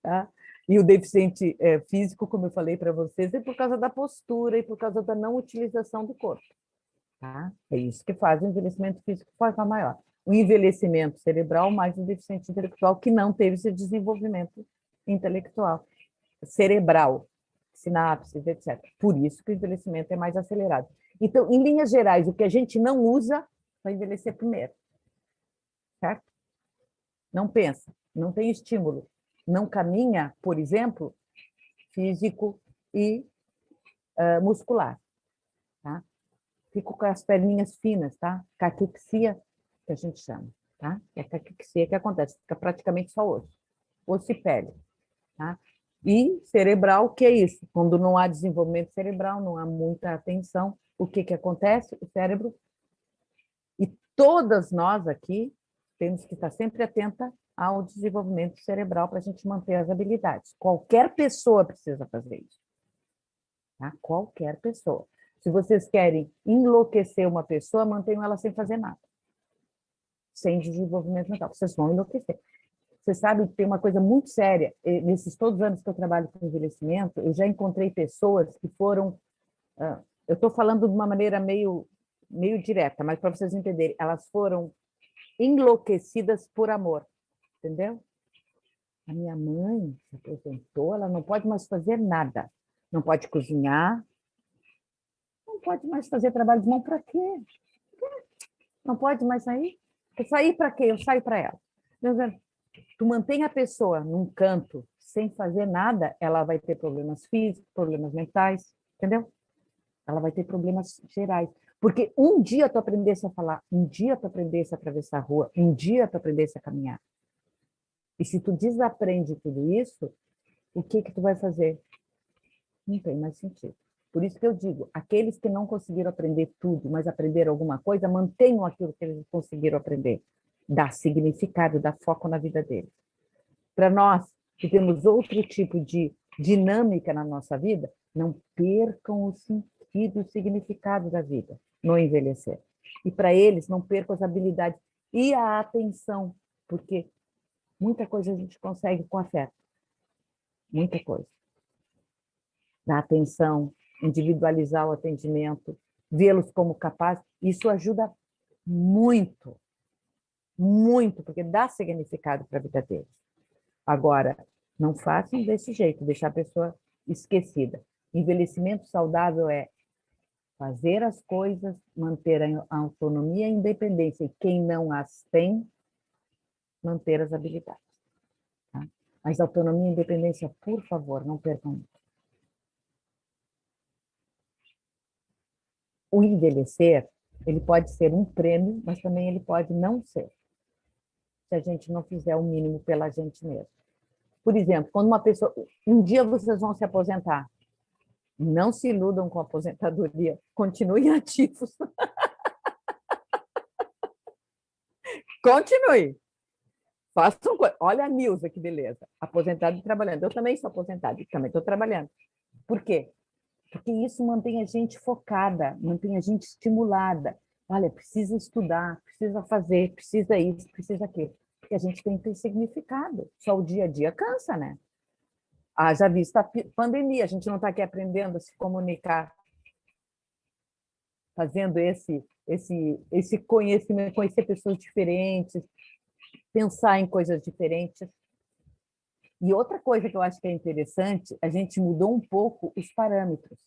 Tá? E o deficiente físico, como eu falei para vocês, é por causa da postura e por causa da não utilização do corpo. Tá? É isso que faz o envelhecimento físico de forma maior. O envelhecimento cerebral mais o deficiente intelectual que não teve esse desenvolvimento intelectual, cerebral, sinapses, etc. Por isso que o envelhecimento é mais acelerado. Então, em linhas gerais, o que a gente não usa vai envelhecer primeiro. Certo? Não pensa, não tem estímulo. Não caminha, por exemplo, físico e muscular. Tá? Fico com as perninhas finas, tá? Caquexia, que a gente chama, tá? É a caquexia que acontece, fica praticamente só osso e pele, tá? E cerebral, que é isso? Quando não há desenvolvimento cerebral, não há muita atenção, o que acontece? O cérebro, e todas nós aqui temos que estar sempre atenta ao desenvolvimento cerebral para a gente manter as habilidades. Qualquer pessoa precisa fazer isso. Tá? Qualquer pessoa. Se vocês querem enlouquecer uma pessoa, mantenham ela sem fazer nada. Sem desenvolvimento mental. Vocês vão enlouquecer. Você sabe que tem uma coisa muito séria. Nesses todos os anos que eu trabalho com envelhecimento, eu já encontrei pessoas que foram... Eu estou falando de uma maneira meio direta, mas para vocês entenderem, elas foram enlouquecidas por amor. Entendeu? A minha mãe se aposentou, ela não pode mais fazer nada. Não pode cozinhar, não pode mais fazer trabalho de mão para quê? Não pode mais sair? Eu sair para quê? Eu saio para ela. Tu mantém a pessoa num canto sem fazer nada, ela vai ter problemas físicos, problemas mentais, entendeu? Ela vai ter problemas gerais. Porque um dia tu aprendesse a falar, um dia tu aprendesse a atravessar a rua, um dia tu aprendesse a caminhar. E se tu desaprende tudo isso, o que tu vai fazer? Não tem mais sentido. Por isso que eu digo, aqueles que não conseguiram aprender tudo, mas aprenderam alguma coisa, mantenham aquilo que eles conseguiram aprender. Dá significado, dá foco na vida deles. Para nós, que temos outro tipo de dinâmica na nossa vida, não percam o sentido, o significado da vida no envelhecer. E para eles, não percam as habilidades e a atenção, porque muita coisa a gente consegue com afeto. Muita coisa. Dar atenção, individualizar o atendimento, vê-los como capazes, isso ajuda muito. muito, porque dá significado para a vida deles. Agora, não façam desse jeito, deixar a pessoa esquecida. Envelhecimento saudável é fazer as coisas, manter a autonomia e a independência, e quem não as tem, manter as habilidades. Tá? Mas autonomia e independência, por favor, não percam. O envelhecer, ele pode ser um prêmio, mas também ele pode não ser, se a gente não fizer o mínimo pela gente mesmo. Por exemplo, quando uma pessoa... Um dia vocês vão se aposentar. Não se iludam com a aposentadoria. Continuem ativos. Continue. Façam coisa. Olha a Nilza, que beleza. Aposentada e trabalhando. Eu também sou aposentada e também estou trabalhando. Por quê? Porque isso mantém a gente focada, mantém a gente estimulada. Olha, precisa estudar, precisa fazer, precisa isso, precisa aquilo. Porque a gente tem que ter significado. Só o dia a dia cansa, né? Haja vista a pandemia, a gente não está aqui aprendendo a se comunicar, fazendo esse conhecimento, conhecer pessoas diferentes, pensar em coisas diferentes. E outra coisa que eu acho que é interessante, a gente mudou um pouco os parâmetros.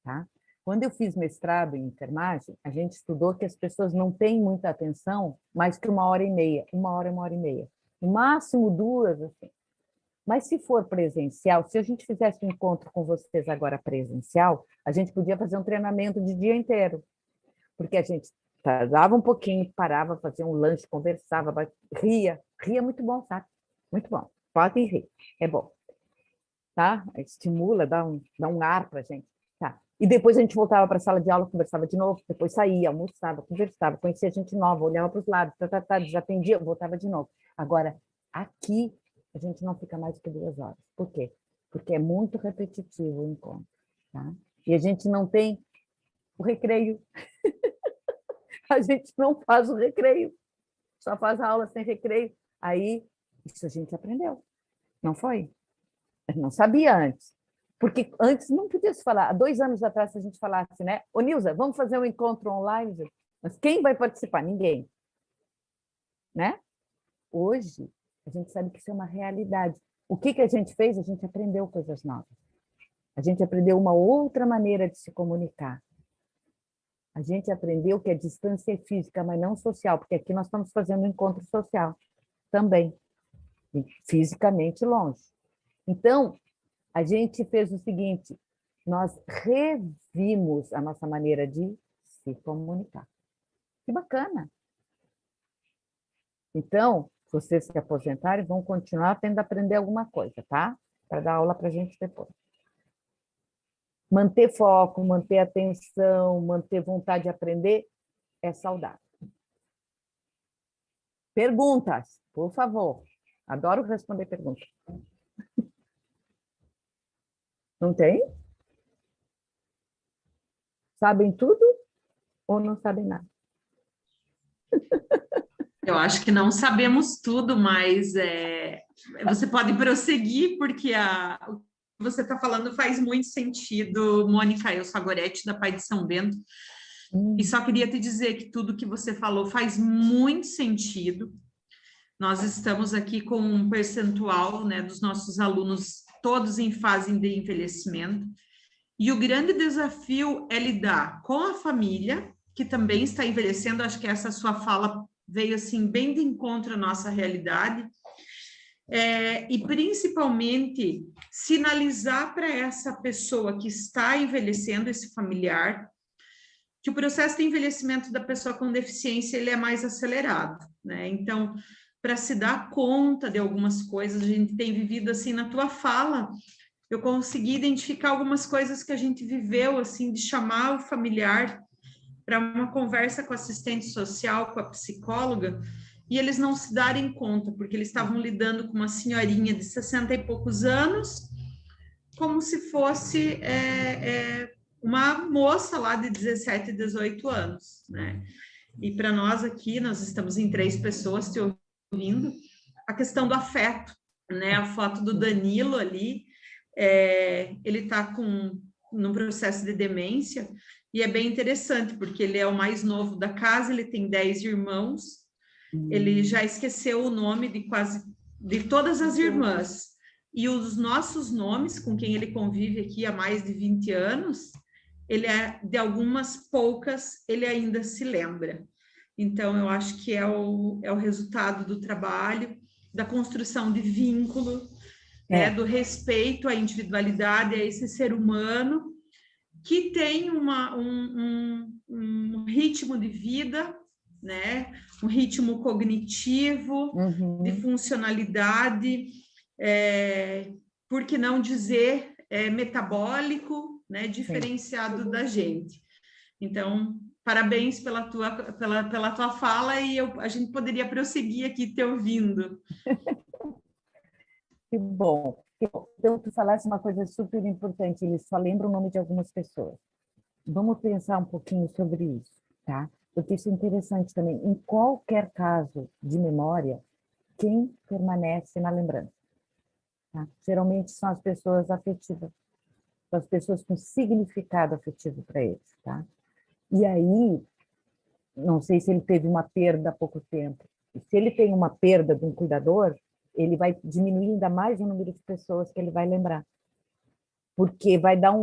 Tá? Quando eu fiz mestrado em enfermagem, a gente estudou que as pessoas não têm muita atenção mais que 1h30, 1h, 1h30. No máximo 2, assim. Mas se for presencial, se a gente fizesse um encontro com vocês agora presencial, a gente podia fazer um treinamento de dia inteiro. Porque a gente dava um pouquinho, parava, fazia um lanche, conversava, ria. Ria é muito bom, sabe? Muito bom. Podem rir, é bom. Tá? Estimula, dá um ar para a gente. Tá. E depois a gente voltava para a sala de aula, conversava de novo, depois saía, almoçava, conversava, conhecia gente nova, olhava para os lados, desatendia, voltava de novo. Agora, aqui, a gente não fica mais que 2 horas. Por quê? Porque é muito repetitivo o encontro. Tá? E a gente não tem o recreio. A gente não faz o recreio. Só faz a aula sem recreio. Aí, isso a gente aprendeu. Não foi? A gente não sabia antes. Porque antes não podia se falar. Há 2 anos atrás, se a gente falasse, né? Ô, Nilza, vamos fazer um encontro online? Mas quem vai participar? Ninguém. Né? Hoje, a gente sabe que isso é uma realidade. O que a gente fez? A gente aprendeu coisas novas. A gente aprendeu uma outra maneira de se comunicar. A gente aprendeu que a distância é física, mas não social, porque aqui nós estamos fazendo um encontro social também, fisicamente longe. Então, a gente fez o seguinte, nós revimos a nossa maneira de se comunicar. Que bacana! Então, se vocês se aposentarem, vão continuar tendo que aprender alguma coisa, tá? Para dar aula para a gente depois. Manter foco, manter atenção, manter vontade de aprender é saudável. Perguntas, por favor. Adoro responder perguntas. Não tem? Sabem tudo ou não sabem nada? Eu acho que não sabemos tudo, mas você pode prosseguir, porque o que você está falando faz muito sentido, Mônica. Eu sou a Gorete, da Pai de São Bento, e só queria te dizer que tudo que você falou faz muito sentido. Nós estamos aqui com um percentual, né, dos nossos alunos, todos em fase de envelhecimento, e o grande desafio é lidar com a família, que também está envelhecendo. Acho que essa sua fala veio assim bem de encontro à nossa realidade, e principalmente sinalizar para essa pessoa que está envelhecendo, esse familiar, que o processo de envelhecimento da pessoa com deficiência ele é mais acelerado, né? Então, para se dar conta de algumas coisas, a gente tem vivido assim, na tua fala, eu consegui identificar algumas coisas que a gente viveu, assim, de chamar o familiar para uma conversa com a assistente social, com a psicóloga, e eles não se darem conta, porque eles estavam lidando com uma senhorinha de 60 e poucos anos, como se fosse uma moça lá de 17, 18 anos, né? E para nós aqui, nós estamos em 3 pessoas te ouvindo, a questão do afeto, né? A foto do Danilo ali, ele está num processo de demência, e é bem interessante, porque ele é o mais novo da casa, ele tem 10 irmãos, Ele já esqueceu o nome de todas as irmãs. E os nossos nomes, com quem ele convive aqui há mais de 20 anos, de algumas poucas, ele ainda se lembra. Então, eu acho que é o resultado do trabalho, da construção de vínculo, né, do respeito à individualidade, a esse ser humano, que tem um ritmo de vida, né, um ritmo cognitivo, de funcionalidade, por que não dizer metabólico, né, diferenciado da gente. Então, parabéns pela tua fala, e a gente poderia prosseguir aqui te ouvindo. Que bom. Então, tu falasse uma coisa super importante, ele só lembra o nome de algumas pessoas. Vamos pensar um pouquinho sobre isso, tá? Porque isso é interessante também. Em qualquer caso de memória, quem permanece na lembrança? Tá? Geralmente são as pessoas afetivas, são as pessoas com significado afetivo para eles, tá? E aí, não sei se ele teve uma perda há pouco tempo. Se ele tem uma perda de um cuidador, ele vai diminuir ainda mais o número de pessoas que ele vai lembrar. Porque vai dar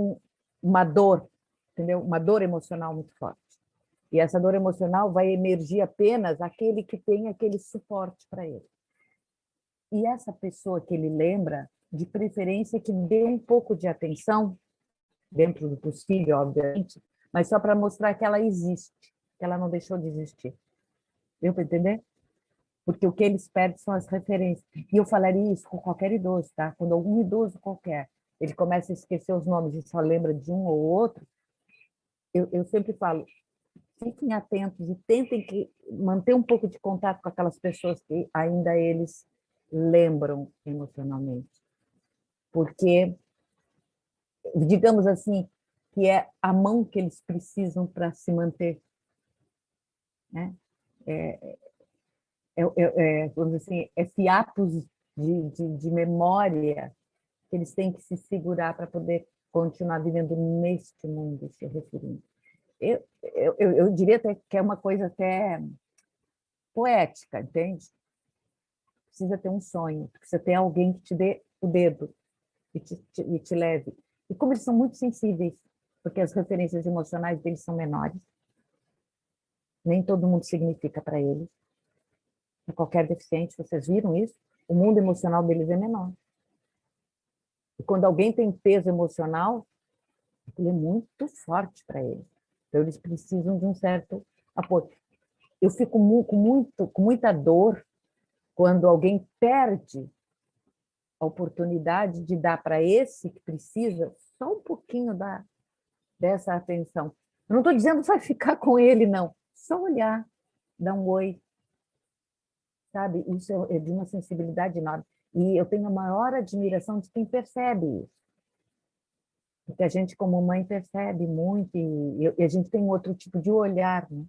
uma dor, entendeu? Uma dor emocional muito forte. E essa dor emocional vai emergir apenas aquele que tem aquele suporte para ele. E essa pessoa que ele lembra, de preferência que dê um pouco de atenção, dentro do possível, obviamente, mas só para mostrar que ela existe, que ela não deixou de existir. Deu para entender? Porque o que eles perdem são as referências. E eu falaria isso com qualquer idoso, tá? Quando algum idoso qualquer, ele começa a esquecer os nomes e só lembra de um ou outro, eu sempre falo, fiquem atentos e tentem manter um pouco de contato com aquelas pessoas que ainda eles lembram emocionalmente. Porque, digamos assim, que é a mão que eles precisam para se manter. Né? Vamos dizer assim, fiapos de memória que eles têm que se segurar para poder continuar vivendo neste mundo, se referindo. Eu diria até que é uma coisa até poética, entende? Precisa ter um sonho, precisa ter alguém que te dê o dedo e te leve. E como eles são muito sensíveis, porque as referências emocionais deles são menores, nem todo mundo significa para eles. Qualquer deficiente, vocês viram isso? O mundo emocional deles é menor. E quando alguém tem peso emocional, aquilo é muito forte para eles. Então, eles precisam de um certo apoio. Eu fico com muita dor quando alguém perde a oportunidade de dar para esse que precisa só um pouquinho dessa atenção. Eu não estou dizendo que vai ficar com ele, não. Só olhar, dar um oi. Sabe? Isso é de uma sensibilidade enorme. E eu tenho a maior admiração de quem percebe isso. Porque a gente, como mãe, percebe muito e a gente tem outro tipo de olhar. Né?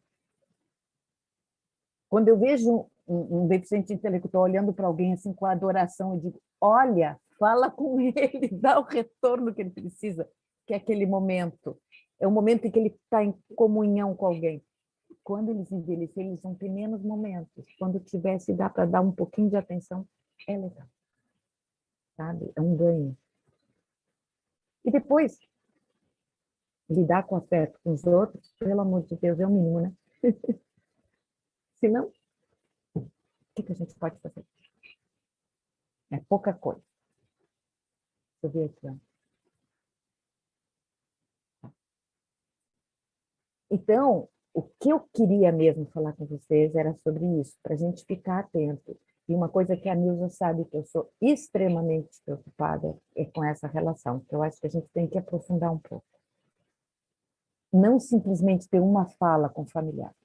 Quando eu vejo um deficiente intelectual olhando para alguém assim com adoração, eu digo, olha, fala com ele, dá o retorno que ele precisa, que é aquele momento. É o momento em que ele está em comunhão com alguém. Quando eles envelhecerem, eles vão ter menos momentos. Quando tiver, se dá para dar um pouquinho de atenção, é legal. Sabe? É um ganho. E depois, lidar com afeto com os outros, pelo amor de Deus, é o mínimo, né? Senão, o que a gente pode fazer? É pouca coisa. Deixa eu ver aqui. Ó. Então, o que eu queria mesmo falar com vocês era sobre isso, para a gente ficar atento. E uma coisa que a Nilza sabe que eu sou extremamente preocupada é com essa relação, que eu acho que a gente tem que aprofundar um pouco. Não simplesmente ter uma fala com o familiar.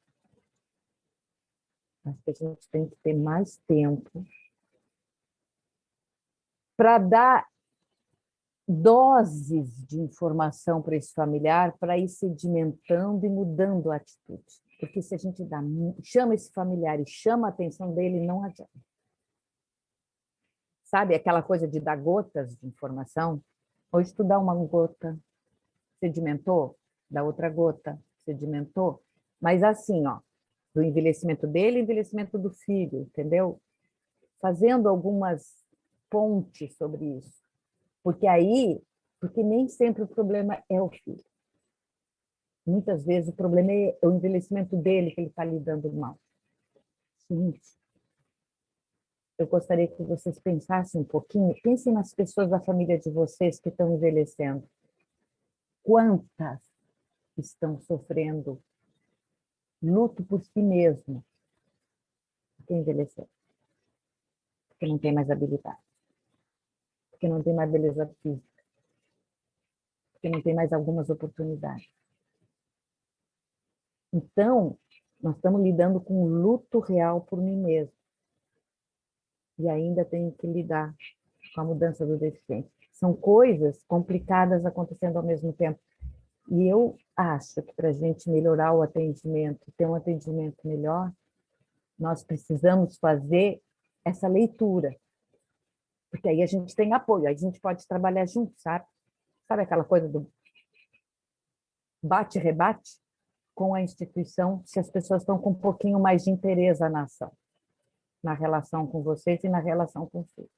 Acho que a gente tem que ter mais tempo para dar doses de informação para esse familiar, para ir sedimentando e mudando a atitude. Porque se a gente chama esse familiar e chama a atenção dele, não adianta. Sabe aquela coisa de dar gotas de informação? Ou estudar uma gota, sedimentou, da outra gota, sedimentou. Mas assim, ó, do envelhecimento dele e envelhecimento do filho, entendeu? Fazendo algumas pontes sobre isso. Porque nem sempre o problema é o filho. Muitas vezes o problema é o envelhecimento dele, que ele está lidando mal. Gente, eu gostaria que vocês pensassem um pouquinho, pensem nas pessoas da família de vocês que estão envelhecendo. Quantas estão sofrendo luto por si mesmo, porque envelheceu, porque não tem mais habilidade, porque não tem mais beleza física, porque não tem mais algumas oportunidades. Então, nós estamos lidando com um luto real por mim mesmo. E ainda tenho que lidar com a mudança do deficiente. São coisas complicadas acontecendo ao mesmo tempo. E eu acho que para a gente melhorar o atendimento, ter um atendimento melhor, nós precisamos fazer essa leitura. Porque aí a gente tem apoio, aí a gente pode trabalhar junto, sabe? Sabe aquela coisa do bate-rebate com a instituição, se as pessoas estão com um pouquinho mais de interesse na ação, na relação com vocês e na relação com o filho.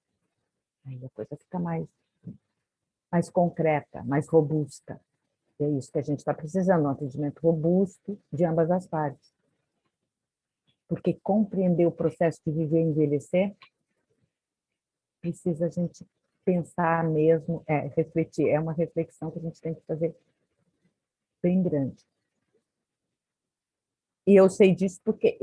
Aí a coisa fica mais concreta, mais robusta. E é isso que a gente está precisando, um atendimento robusto de ambas as partes. Porque compreender o processo de viver e envelhecer, precisa a gente pensar mesmo, refletir. É uma reflexão que a gente tem que fazer bem grande. E eu sei disso porque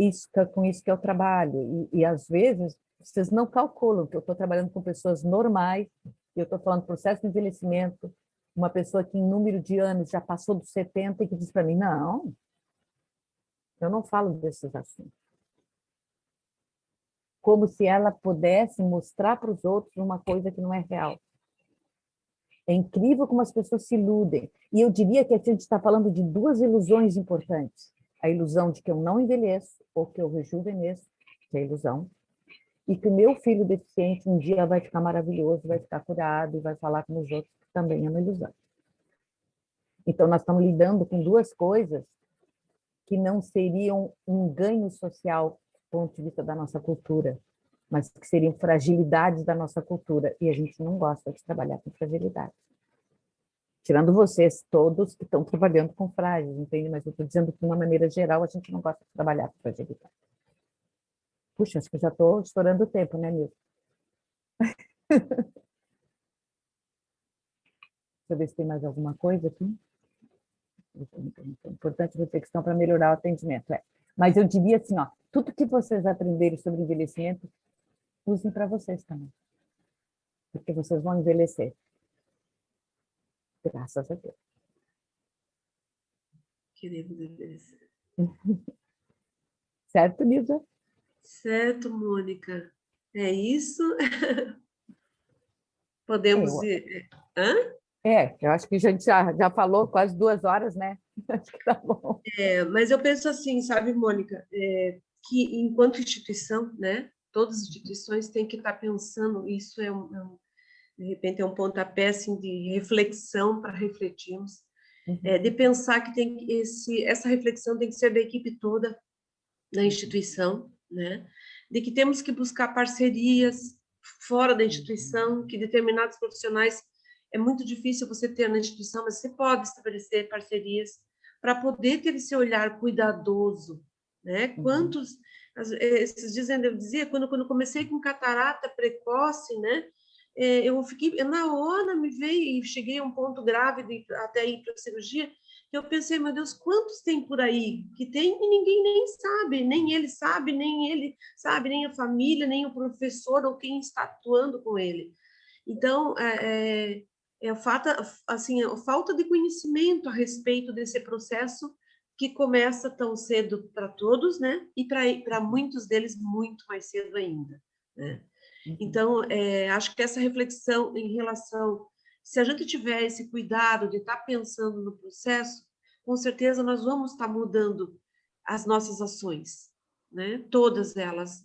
com isso que eu trabalho. E às vezes, vocês não calculam que eu estou trabalhando com pessoas normais, e eu estou falando processo de envelhecimento, uma pessoa que em número de anos já passou dos 70 e que diz para mim, não, eu não falo desses assuntos. Como se ela pudesse mostrar para os outros uma coisa que não é real. É incrível como as pessoas se iludem. E eu diria que a gente está falando de duas ilusões importantes. A ilusão de que eu não envelheço, ou que eu rejuvenesço, que é a ilusão, e que o meu filho deficiente um dia vai ficar maravilhoso, vai ficar curado e vai falar com os outros, que também é uma ilusão. Então, nós estamos lidando com duas coisas que não seriam um ganho social do ponto de vista da nossa cultura, mas que seriam fragilidades da nossa cultura, e a gente não gosta de trabalhar com fragilidade. Tirando vocês todos que estão trabalhando com frágeis, entende? Mas eu estou dizendo que, de uma maneira geral, a gente não gosta de trabalhar com fragilidade. Puxa, acho que eu já estou estourando o tempo, né, Nilson? Deixa eu ver se tem mais alguma coisa aqui. Importante reflexão para melhorar o atendimento. Mas eu diria assim, ó, tudo que vocês aprenderem sobre envelhecimento, usem para vocês também. Porque vocês vão envelhecer. Graças a Deus. Queremos envelhecer. Certo, Nilza? Certo, Mônica. É isso? Podemos ir... Hã? Eu acho que a gente já falou quase 2 horas, né? Acho que tá bom. Mas eu penso assim, sabe, Mônica, que enquanto instituição, né, todas as instituições têm que estar pensando, isso de repente é um pontapé assim, de reflexão para refletirmos, de pensar que essa reflexão tem que ser da equipe toda da instituição, né, de que temos que buscar parcerias fora da instituição, que determinados profissionais é muito difícil você ter na instituição, mas você pode estabelecer parcerias para poder ter esse olhar cuidadoso, né? Quantos, esses dias eu dizia, quando comecei com catarata precoce, né? Eu fiquei, na hora me veio e cheguei a um ponto grave até ir para a cirurgia, que eu pensei, meu Deus, quantos tem por aí que tem e ninguém nem sabe, nem ele sabe, nem a família, nem o professor ou quem está atuando com ele. Então, a falta de conhecimento a respeito desse processo que começa tão cedo para todos, né? E para muitos deles muito mais cedo ainda, né? Então, acho que essa reflexão em relação, se a gente tiver esse cuidado de estar pensando no processo, com certeza nós vamos estar mudando as nossas ações, né? Todas elas.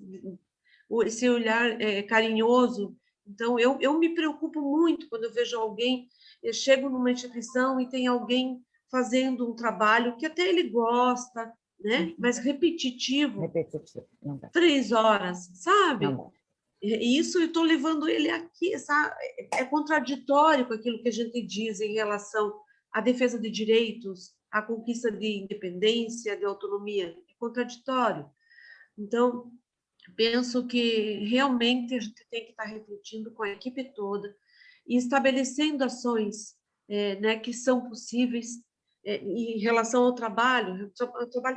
Esse olhar carinhoso. Então, eu me preocupo muito quando eu vejo alguém, eu chego numa instituição e tem alguém fazendo um trabalho que até ele gosta, né? Mas repetitivo, Repetitivo, não dá. 3 horas, sabe? Não dá. E isso eu estou levando ele aqui, sabe? É contraditório com aquilo que a gente diz em relação à defesa de direitos, à conquista de independência, de autonomia. É contraditório. Então, penso que realmente a gente tem que estar refletindo com a equipe toda e estabelecendo ações, né, que são possíveis em relação ao trabalho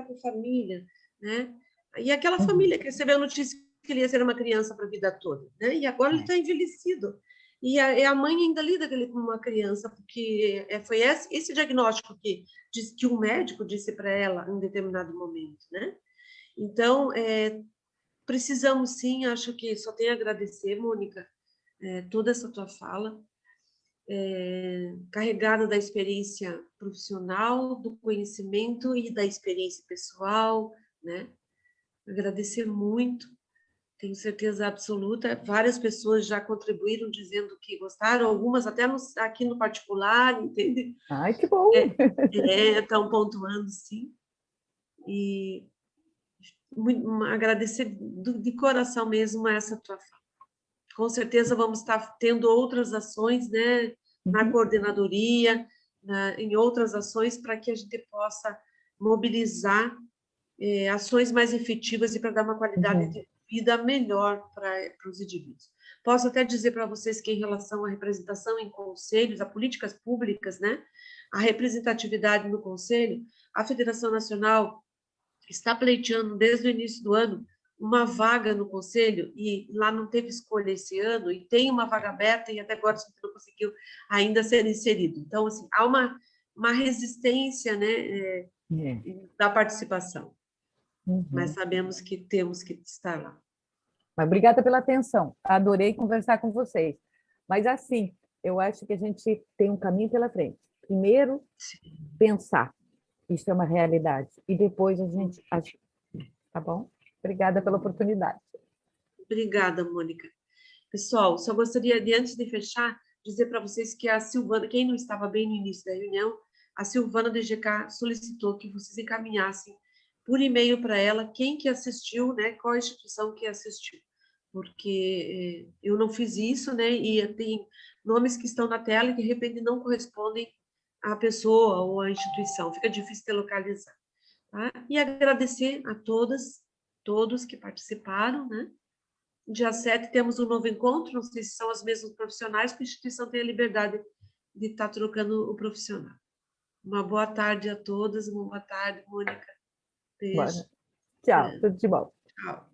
com família, né? E aquela família que recebeu a notícia que ele ia ser uma criança para a vida toda, né? E agora ele está envelhecido. E a mãe ainda lida com ele como uma criança, porque foi esse diagnóstico que um médico disse para ela em determinado momento, né? Então, precisamos sim, acho que só tenho a agradecer, Mônica, toda essa tua fala, carregada da experiência profissional, do conhecimento e da experiência pessoal, né? Agradecer muito, tenho certeza absoluta. Várias pessoas já contribuíram dizendo que gostaram, algumas até aqui no particular, entende? Ai, que bom! Estão pontuando, sim. E agradecer de coração mesmo essa tua fala. Com certeza vamos estar tendo outras ações, né, na coordenadoria, em outras ações, para que a gente possa mobilizar ações mais efetivas e para dar uma qualidade de vida melhor para os indivíduos. Posso até dizer para vocês que, em relação à representação em conselhos, a políticas públicas, né, a representatividade no conselho, a Federação Nacional está pleiteando desde o início do ano uma vaga no conselho, e lá não teve escolha esse ano, e tem uma vaga aberta, e até agora você não conseguiu ainda ser inserido. Então, assim, há uma resistência, né, da participação, mas sabemos que temos que estar lá. Mas obrigada pela atenção, adorei conversar com vocês. Mas, assim, eu acho que a gente tem um caminho pela frente. Primeiro, pensar, isso é uma realidade, e depois a gente agir, tá bom? Obrigada pela oportunidade. Obrigada, Mônica. Pessoal, só gostaria de, antes de fechar, dizer para vocês que a Silvana, quem não estava bem no início da reunião, a Silvana do GK solicitou que vocês encaminhassem por e-mail para ela quem que assistiu, né, qual a instituição que assistiu, porque eu não fiz isso, né, e tem nomes que estão na tela e que de repente não correspondem à pessoa ou à instituição, fica difícil de localizar, tá? E agradecer a todos que participaram, né? Dia 7 temos um novo encontro, não sei se são os mesmos profissionais, porque a instituição tem a liberdade de estar trocando o profissional. Uma boa tarde a todas, uma boa tarde, Mônica. Beijo. Bora. Tchau, tudo de bom. Tchau.